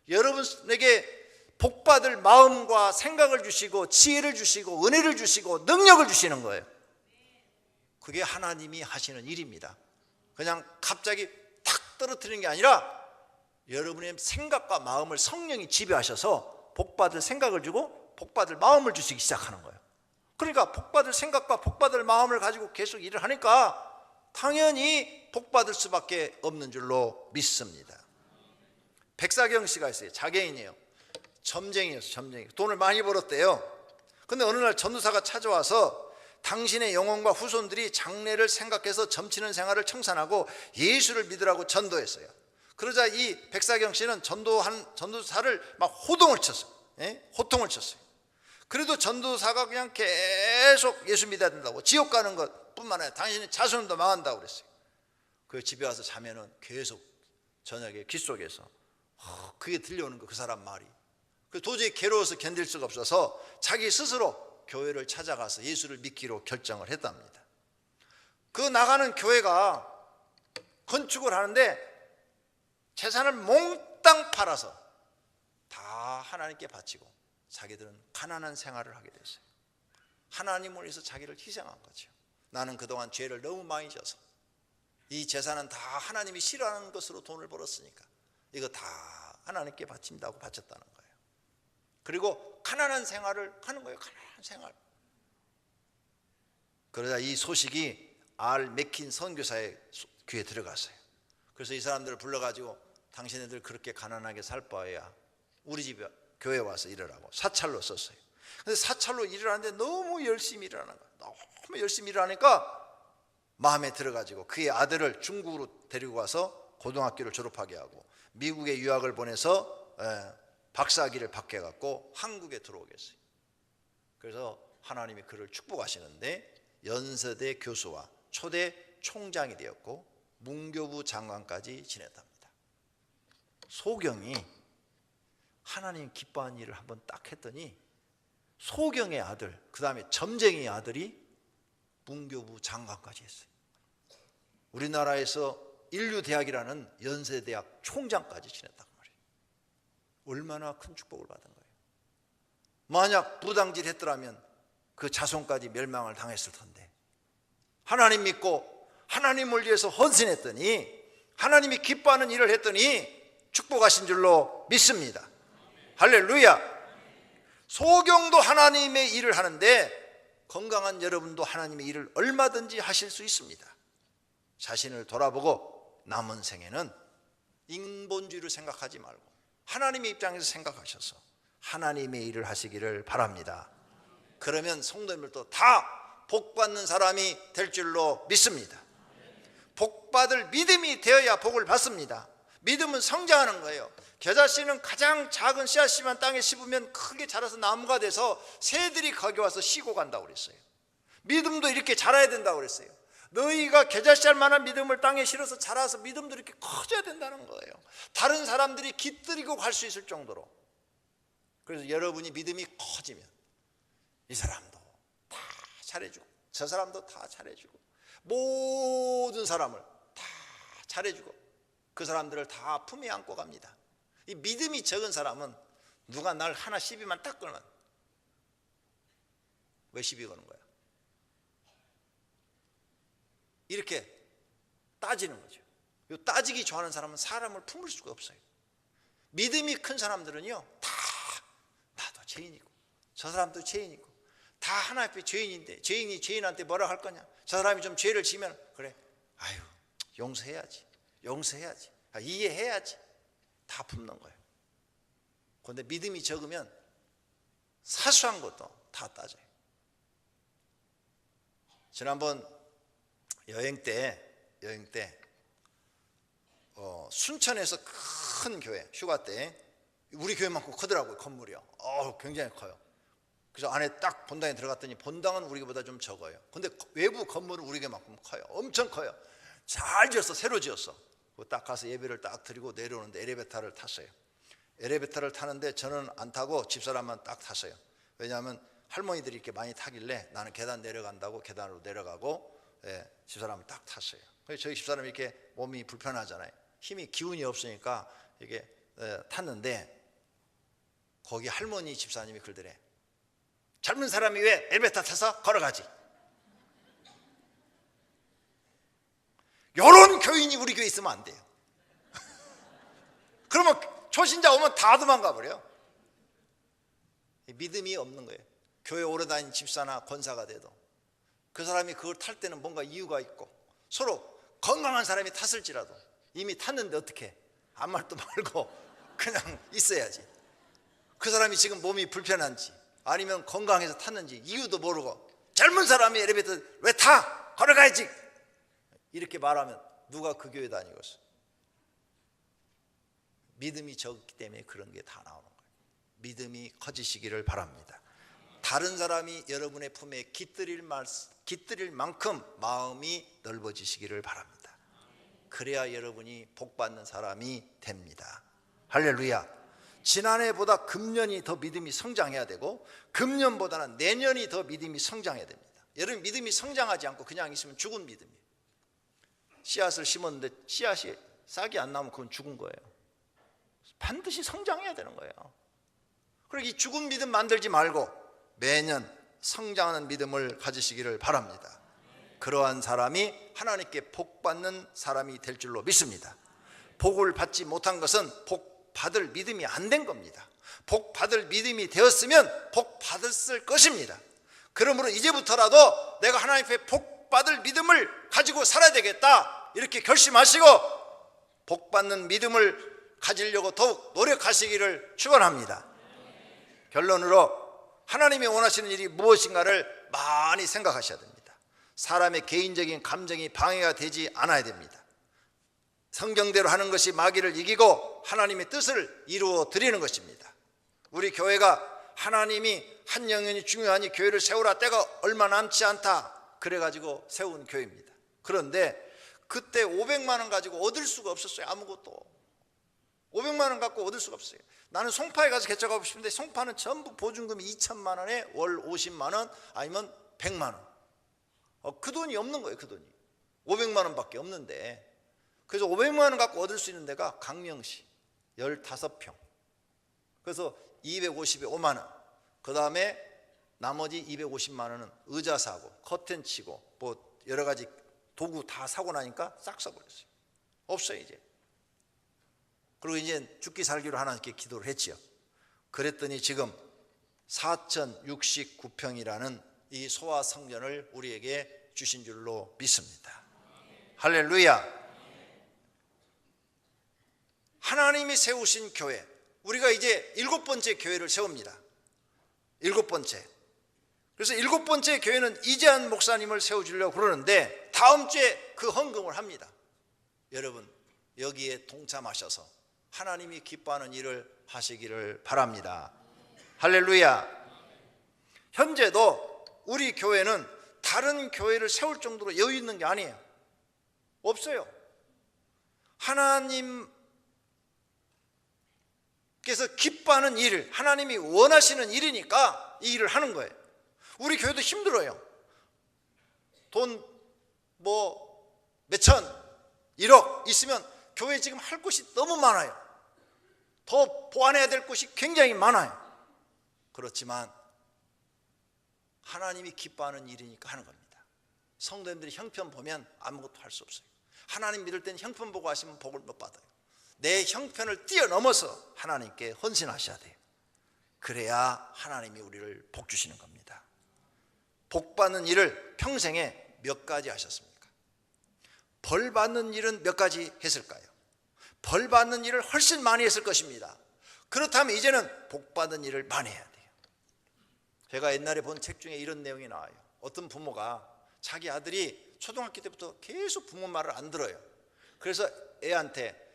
여러분에게 복받을 마음과 생각을 주시고 지혜를 주시고 은혜를 주시고 능력을 주시는 거예요. 그게 하나님이 하시는 일입니다. 그냥 갑자기 탁 떨어뜨리는 게 아니라 여러분의 생각과 마음을 성령이 지배하셔서 복받을 생각을 주고 복받을 마음을 주시기 시작하는 거예요. 그러니까 복받을 생각과 복받을 마음을 가지고 계속 일을 하니까 당연히 복받을 수밖에 없는 줄로 믿습니다. 백사경 씨가 있어요. 자개인이에요. 점쟁이였어요. 점쟁이. 돈을 많이 벌었대요. 근데 어느 날 전도사가 찾아와서 당신의 영혼과 후손들이 장래를 생각해서 점치는 생활을 청산하고 예수를 믿으라고 전도했어요. 그러자 이 백사경 씨는 전도사를 막 호통을 쳤어요. 호통을 쳤어요. 그래도 전도사가 그냥 계속 예수 믿어야 된다고, 지옥 가는 것뿐만 아니라 당신의 자손도 망한다고 그랬어요. 그 집에 와서 자면은 계속 저녁에 귀 속에서 그게 들려오는 거, 그 사람 말이. 그 도저히 괴로워서 견딜 수가 없어서 자기 스스로 교회를 찾아가서 예수를 믿기로 결정을 했답니다. 그 나가는 교회가 건축을 하는데 재산을 몽땅 팔아서 다 하나님께 바치고 자기들은 가난한 생활을 하게 됐어요. 하나님을 위해서 자기를 희생한 거죠. 나는 그동안 죄를 너무 많이 져서 이 재산은 다 하나님이 싫어하는 것으로 돈을 벌었으니까 이거 다 하나님께 바친다고 바쳤다는 거예요. 그리고 가난한 생활을 하는 거예요. 가난한 생활. 그러자 이 소식이 알 맥킨 선교사의 귀에 들어갔어요. 그래서 이 사람들을 불러가지고 당신네들 그렇게 가난하게 살 바에야 우리 집에 교회에 와서 일하라고 사찰로 썼어요. 근데 사찰로 일을 하는데 너무 열심히 일하는 거예요. 너무 열심히 일하니까 마음에 들어가지고 그의 아들을 중국으로 데리고 가서 고등학교를 졸업하게 하고 미국에 유학을 보내서 박사학위를 받게 해갖고 한국에 들어오게 했어요. 그래서 하나님이 그를 축복하시는데 연세대 교수와 초대 총장이 되었고 문교부 장관까지 지냈답니다. 소경이 하나님 기뻐하는 일을 한번 딱 했더니 소경의 아들, 그 다음에 점쟁이 아들이 문교부 장관까지 했어요. 우리나라에서 인류대학이라는 연세대학 총장까지 지냈단 말이에요. 얼마나 큰 축복을 받은 거예요. 만약 부당질 했더라면 그 자손까지 멸망을 당했을 텐데 하나님 믿고 하나님을 위해서 헌신했더니 하나님이 기뻐하는 일을 했더니 축복하신 줄로 믿습니다. 할렐루야. 소경도 하나님의 일을 하는데 건강한 여러분도 하나님의 일을 얼마든지 하실 수 있습니다. 자신을 돌아보고 남은 생에는 인본주의를 생각하지 말고 하나님의 입장에서 생각하셔서 하나님의 일을 하시기를 바랍니다. 그러면 성도님들도 다 복받는 사람이 될 줄로 믿습니다. 복받을 믿음이 되어야 복을 받습니다. 믿음은 성장하는 거예요. 겨자씨는 가장 작은 씨앗이만 땅에 심으면 크게 자라서 나무가 돼서 새들이 거기 와서 쉬고 간다고 그랬어요. 믿음도 이렇게 자라야 된다고 그랬어요. 너희가 겨자씨알만한 믿음을 땅에 실어서 자라서 믿음도 이렇게 커져야 된다는 거예요. 다른 사람들이 깃들이고 갈 수 있을 정도로. 그래서 여러분이 믿음이 커지면 이 사람도 다 잘해주고 저 사람도 다 잘해주고 모든 사람을 다 잘해주고 그 사람들을 다 품에 안고 갑니다. 이 믿음이 적은 사람은 누가 날 하나 시비만 딱 걸면 왜 시비 거는 거야? 이렇게 따지는 거죠. 이 따지기 좋아하는 사람은 사람을 품을 수가 없어요. 믿음이 큰 사람들은요 다 나도 죄인이고 저 사람도 죄인이고 다 하나 앞에 죄인인데 죄인이 죄인한테 뭐라 할 거냐? 저 사람이 좀 죄를 지면 그래 아유 용서해야지 이해해야지 다 품는 거예요. 그런데 믿음이 적으면 사소한 것도 다 따져요. 지난번 여행 때 순천에서 큰 교회 휴가 때 우리 교회만큼 크더라고요. 건물이요. 굉장히 커요. 그래서 안에 딱 본당에 들어갔더니 본당은 우리 교회보다 좀 적어요. 근데 외부 건물은 우리 교회만큼 커요. 엄청 커요. 잘 지었어. 새로 지었어. 딱 가서 예배를 딱 드리고 내려오는데 엘리베이터를 탔어요. 엘리베이터를 타는데 저는 안 타고 집사람만 딱 탔어요. 왜냐하면 할머니들이 이렇게 많이 타길래 나는 계단 내려간다고 계단으로 내려가고 집사람은 딱 탔어요. 그래서 저희 집사람이 이렇게 몸이 불편하잖아요. 기운이 없으니까 이게 탔는데 거기 할머니 집사님이 그러더래. 젊은 사람이 왜 엘리베이터 타서 걸어가지? 요런 교인이 우리 교회에 있으면 안 돼요. 그러면 초신자 오면 다 도망가 버려. 믿음이 없는 거예요. 교회 오래 다니는 집사나 권사가 돼도 그 사람이 그걸 탈 때는 뭔가 이유가 있고, 서로 건강한 사람이 탔을지라도 이미 탔는데 어떻게 아무 말도 말고 그냥 있어야지. 그 사람이 지금 몸이 불편한지 아니면 건강해서 탔는지 이유도 모르고 젊은 사람이 엘리베이터 왜 타? 걸어가야지. 이렇게 말하면 누가 그 교회 다니겠어? 믿음이 적기 때문에 그런 게 다 나오는 거예요. 믿음이 커지시기를 바랍니다. 다른 사람이 여러분의 품에 깃들일 만큼 마음이 넓어지시기를 바랍니다. 그래야 여러분이 복받는 사람이 됩니다. 할렐루야. 지난해보다 금년이 더 믿음이 성장해야 되고, 금년보다는 내년이 더 믿음이 성장해야 됩니다. 여러분, 믿음이 성장하지 않고 그냥 있으면 죽은 믿음이에요. 씨앗을 심었는데 씨앗이 싹이 안 나면 그건 죽은 거예요. 반드시 성장해야 되는 거예요. 그리고 이 죽은 믿음 만들지 말고 매년 성장하는 믿음을 가지시기를 바랍니다. 그러한 사람이 하나님께 복받는 사람이 될 줄로 믿습니다. 복을 받지 못한 것은 복 받을 믿음이 안 된 겁니다. 복 받을 믿음이 되었으면 복 받았을 것입니다. 그러므로 이제부터라도 내가 하나님 앞에 복 받을 믿음을 가지고 살아야 되겠다, 이렇게 결심하시고 복 받는 믿음을 가지려고 더욱 노력하시기를 축원합니다. 결론으로 하나님이 원하시는 일이 무엇인가를 많이 생각하셔야 됩니다. 사람의 개인적인 감정이 방해가 되지 않아야 됩니다. 성경대로 하는 것이 마귀를 이기고 하나님의 뜻을 이루어 드리는 것입니다. 우리 교회가 하나님이 한 영혼이 중요하니 교회를 세우라, 때가 얼마 남지 않다 그래가지고 세운 교회입니다. 그런데 그때 500만 원 가지고 얻을 수가 없었어요. 아무것도 500만 원 갖고 얻을 수가 없어요. 나는 송파에 가서 개척하고 싶은데 송파는 전부 보증금이 2천만 원에 월 50만 원 아니면 100만 원. 그 돈이 없는 거예요. 그 돈이 500만 원밖에 없는데, 그래서 500만 원 갖고 얻을 수 있는 데가 강명시 15평. 그래서 250에 5만 원. 그 다음에 나머지 250만 원은 의자 사고 커튼 치고 뭐 여러 가지 도구 다 사고 나니까 싹 써버렸어요. 없어요 이제. 그리고 이제 죽기 살기로 하나님께 기도를 했지요. 그랬더니 지금 4069평이라는 이 소아 성전을 우리에게 주신 줄로 믿습니다. 할렐루야. 하나님이 세우신 교회, 우리가 이제 7번째 교회를 세웁니다. 7번째. 그래서 7번째 교회는 이재한 목사님을 세워주려고 그러는데 다음 주에 그 헌금을 합니다. 여러분, 여기에 동참하셔서 하나님이 기뻐하는 일을 하시기를 바랍니다. 할렐루야. 현재도 우리 교회는 다른 교회를 세울 정도로 여유 있는 게 아니에요. 없어요. 하나님께서 기뻐하는 일, 하나님이 원하시는 일이니까 이 일을 하는 거예요. 우리 교회도 힘들어요. 돈 몇천, 1억 있으면 교회 지금 할 것이 너무 많아요. 더 보완해야 될 것이 굉장히 많아요. 그렇지만 하나님이 기뻐하는 일이니까 하는 겁니다. 성도님들이 형편 보면 아무것도 할 수 없어요. 하나님 믿을 때는 형편 보고 하시면 복을 못 받아요. 내 형편을 뛰어넘어서 하나님께 헌신하셔야 돼요. 그래야 하나님이 우리를 복 주시는 겁니다. 복 받는 일을 평생에 몇 가지 하셨습니까? 벌 받는 일은 몇 가지 했을까요? 벌 받는 일을 훨씬 많이 했을 것입니다. 그렇다면 이제는 복 받는 일을 많이 해야 돼요. 제가 옛날에 본 책 중에 이런 내용이 나와요. 어떤 부모가 자기 아들이 초등학교 때부터 계속 부모 말을 안 들어요. 그래서 애한테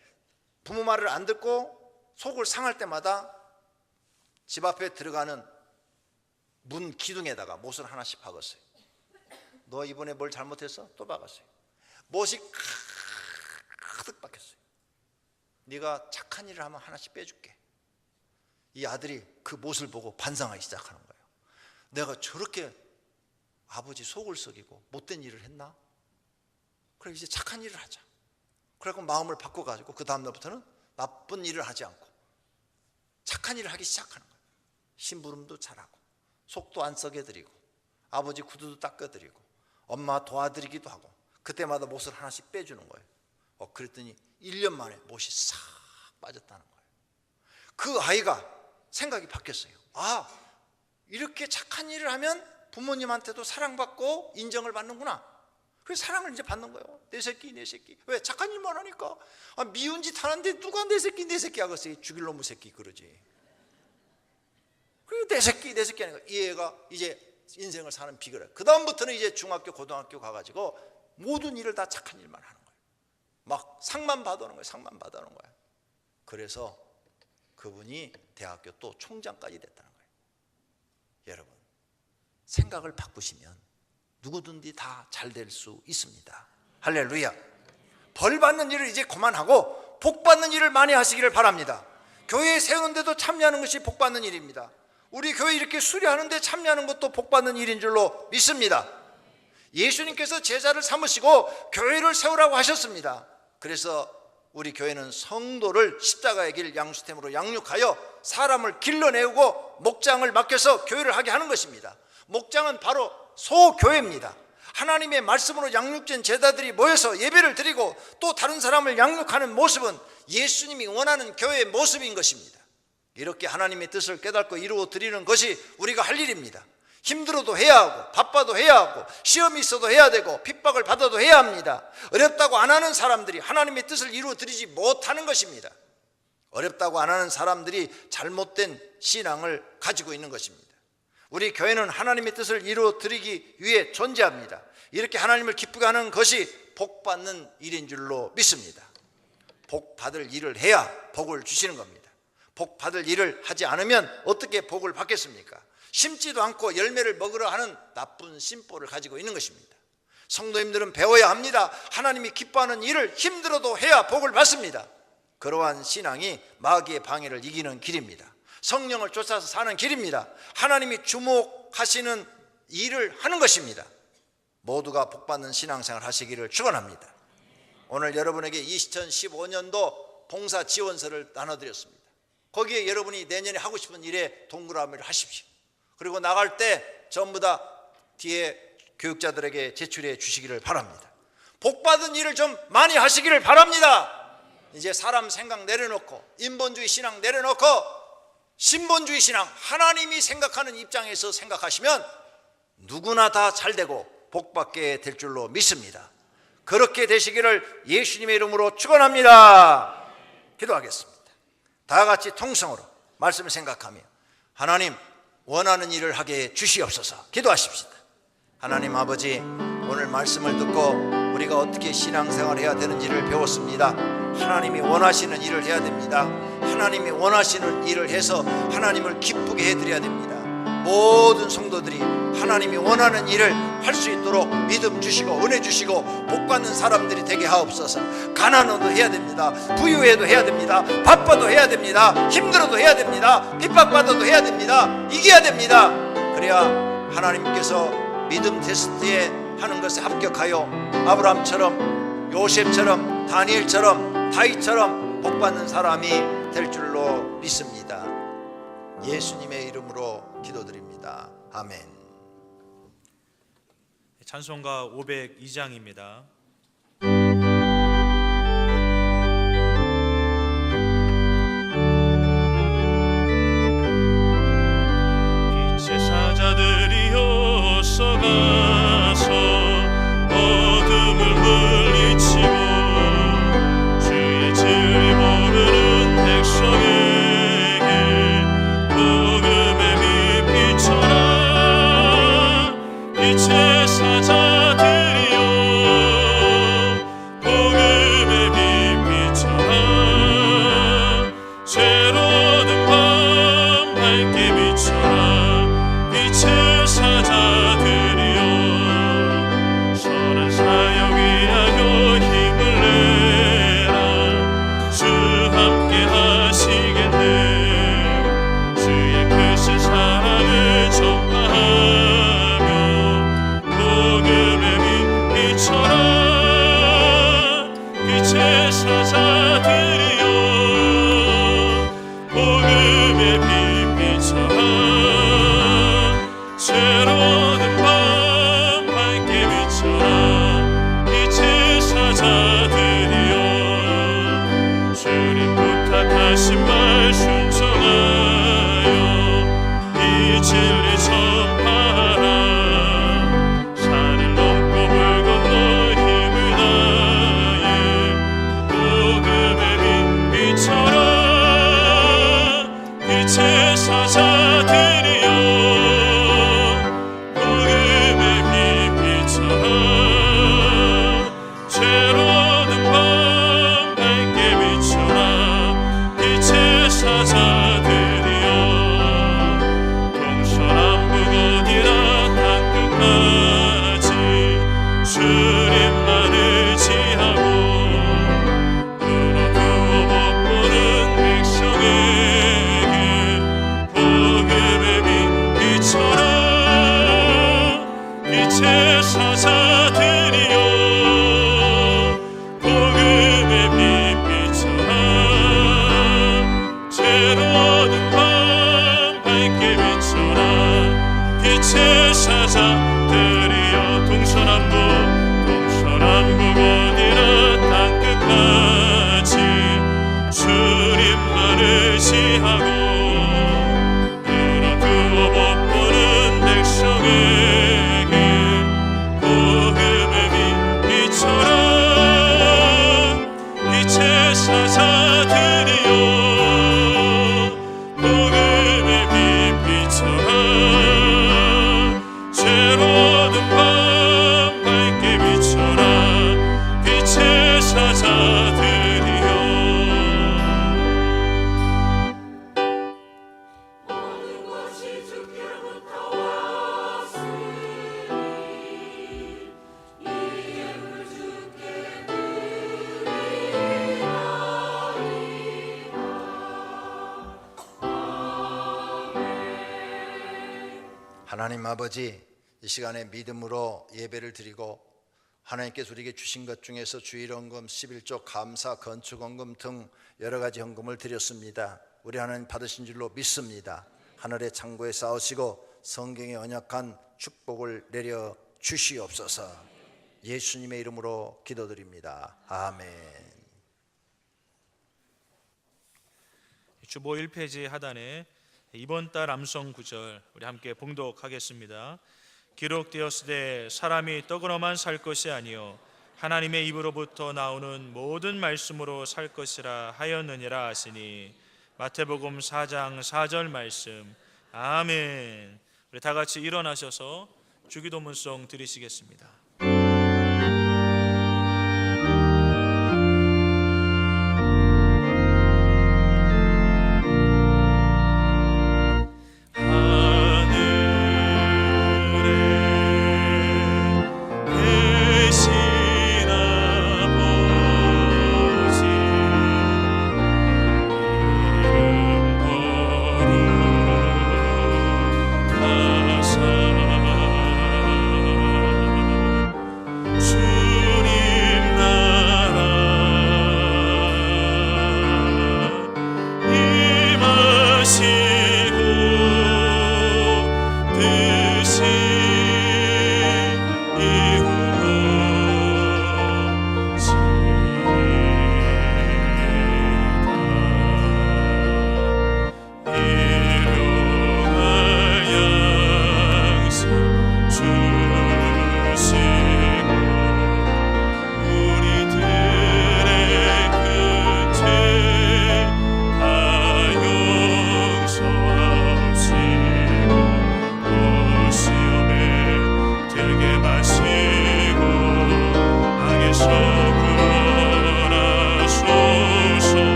부모 말을 안 듣고 속을 상할 때마다 집 앞에 들어가는 문 기둥에다가 못을 하나씩 박았어요. 너 이번에 뭘 잘못했어? 또 박았어요. 못이 가득 박혔어요. 네가 착한 일을 하면 하나씩 빼줄게. 이 아들이 그 못을 보고 반성하기 시작하는 거예요. 내가 저렇게 아버지 속을 썩이고 못된 일을 했나? 그래 이제 착한 일을 하자. 그래서 마음을 바꿔가지고 그 다음 날부터는 나쁜 일을 하지 않고 착한 일을 하기 시작하는 거예요. 심부름도 잘하고 속도 안 썩여 드리고 아버지 구두도 닦아 드리고 엄마 도와드리기도 하고 그때마다 못을 하나씩 빼주는 거예요. 그랬더니 1년 만에 못이 싹 빠졌다는 거예요. 그 아이가 생각이 바뀌었어요. 아, 이렇게 착한 일을 하면 부모님한테도 사랑받고 인정을 받는구나. 그래서 사랑을 이제 받는 거예요. 내 새끼 내 새끼. 왜? 착한 일만 하니까. 미운 짓 하는데 누가 내 새끼 하겠어요. 죽일 놈의 새끼 그러지. 그리고 내 새끼 하니까 이 애가 이제 인생을 사는 비결이에요. 그 다음부터는 이제 중학교 고등학교 가가지고 모든 일을 다 착한 일만 하는 거예요. 막 상만 받아오는 거예요. 그래서 그분이 대학교 또 총장까지 됐다는 거예요. 여러분, 생각을 바꾸시면 누구든지 다 잘 될 수 있습니다. 할렐루야. 벌 받는 일을 이제 그만하고 복 받는 일을 많이 하시기를 바랍니다. 교회 세우는데도 참여하는 것이 복 받는 일입니다. 우리 교회 이렇게 수리하는데 참여하는 것도 복 받는 일인 줄로 믿습니다. 예수님께서 제자를 삼으시고 교회를 세우라고 하셨습니다. 그래서 우리 교회는 성도를 십자가의 길 양수템으로 양육하여 사람을 길러내고 목장을 맡겨서 교회를 하게 하는 것입니다. 목장은 바로 소교회입니다. 하나님의 말씀으로 양육된 제자들이 모여서 예배를 드리고 또 다른 사람을 양육하는 모습은 예수님이 원하는 교회의 모습인 것입니다. 이렇게 하나님의 뜻을 깨닫고 이루어 드리는 것이 우리가 할 일입니다. 힘들어도 해야 하고 바빠도 해야 하고 시험이 있어도 해야 되고 핍박을 받아도 해야 합니다. 어렵다고 안 하는 사람들이 하나님의 뜻을 이루어 드리지 못하는 것입니다. 어렵다고 안 하는 사람들이 잘못된 신앙을 가지고 있는 것입니다. 우리 교회는 하나님의 뜻을 이루어 드리기 위해 존재합니다. 이렇게 하나님을 기쁘게 하는 것이 복 받는 일인 줄로 믿습니다. 복 받을 일을 해야 복을 주시는 겁니다. 복 받을 일을 하지 않으면 어떻게 복을 받겠습니까? 심지도 않고 열매를 먹으러 하는 나쁜 심보를 가지고 있는 것입니다. 성도님들은 배워야 합니다. 하나님이 기뻐하는 일을 힘들어도 해야 복을 받습니다. 그러한 신앙이 마귀의 방해를 이기는 길입니다. 성령을 쫓아서 사는 길입니다. 하나님이 주목하시는 일을 하는 것입니다. 모두가 복받는 신앙생활 하시기를 축원합니다. 오늘 여러분에게 2015년도 봉사 지원서를 나눠드렸습니다. 거기에 여러분이 내년에 하고 싶은 일에 동그라미를 하십시오. 그리고 나갈 때 전부 다 뒤에 교육자들에게 제출해 주시기를 바랍니다. 복받은 일을 좀 많이 하시기를 바랍니다. 이제 사람 생각 내려놓고 인본주의 신앙 내려놓고 신본주의 신앙, 하나님이 생각하는 입장에서 생각하시면 누구나 다 잘되고 복받게 될 줄로 믿습니다. 그렇게 되시기를 예수님의 이름으로 축원합니다. 기도하겠습니다. 다 같이 통성으로 말씀을 생각하며 하나님 원하는 일을 하게 주시옵소서. 기도하십시다. 하나님 아버지, 오늘 말씀을 듣고 우리가 어떻게 신앙생활을 해야 되는지를 배웠습니다. 하나님이 원하시는 일을 해야 됩니다. 하나님이 원하시는 일을 해서 하나님을 기쁘게 해드려야 됩니다. 모든 성도들이 하나님이 원하는 일을 할 수 있도록 믿음 주시고 은혜 주시고 복받는 사람들이 되게 하옵소서. 가난해도 해야 됩니다. 부유해도 해야 됩니다. 바빠도 해야 됩니다. 힘들어도 해야 됩니다. 핍박받아도 해야 됩니다. 이겨야 됩니다. 그래야 하나님께서 믿음 테스트에 하는 것에 합격하여 아브라함처럼 요셉처럼 다니엘처럼 다윗처럼 복받는 사람이 될 줄로 믿습니다. 예수님의 이름으로 기도드립니다. 아멘. 찬송가 502장입니다. 빛의 사자들이여 쏘가서 어둠을 물리치고 주의 진리 모르는 백성에게 복음의 빛 비춰라. 빛의 사자들이여 복음의 빛 비춰라. 새로운 밤 밝게 비춰라. 빛의 사자들이여 그리 전파하라. 산을 넘고 물 건너 힘을 다해 복음의 빛 비춰라. 빛의 사자들이여 복음의 빛 비춰라. 죄로는 밤 밝게 비춰라. 빛의 사자들이여 동서남북 어디나 땅끝까지 주님만 의지하고 눈어두어 못보는 백성에게 복음의 빛 비춰라. 빛의 사자들이여 복음의 빛 비춰라. 죄로는 밤 밝게 비춰라. 빛의 사자들이여 동서남북 어디나 땅끝까지 주님만 의지하고 눈어두어 못보는 백성에게 복음의 빛 비춰라. 빛의 사자들이여 복음의 빛 비춰라. 죄로는 밤 밝게 비춰라. 빛의 사자들이여 모든 것이 주께로부터 왔으니 이 예물을 주께 하나님 아버지, 이 시간에 믿음으로 예배를 드리고 하나님께서 우리에게 주신 것 중에서 주일헌금, 11조, 감사, 건축헌금 등 여러 가지 헌금을 드렸습니다. 우리 하나님 받으신 줄로 믿습니다. 하늘의 창고에 쌓으시고 성경의 언약한 축복을 내려 주시옵소서. 예수님의 이름으로 기도드립니다. 아멘. 주보 1페이지 하단에 이번 달 암송 구절 우리 함께 봉독하겠습니다. 기록되었으되 사람이 떡으로만 살 것이 아니요 하나님의 입으로부터 나오는 모든 말씀으로 살 것이라 하였느니라 하시니. 마태복음 4장 4절 말씀. 아멘. 우리 다 같이 일어나셔서 주기도문송 드리시겠습니다.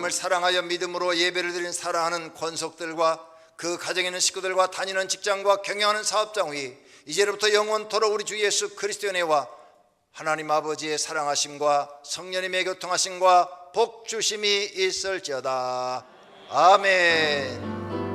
사랑하여 믿음으로 예배를 드린 사랑하는 권속들과 그 가정에 있는 식구들과 다니는 직장과 경영하는 사업장 위 이제로부터 영원토록 우리 주 예수 그리스도의 은혜와 하나님 아버지의 사랑하심과 성령님의 교통하심과 복주심이 있을지어다. 아멘.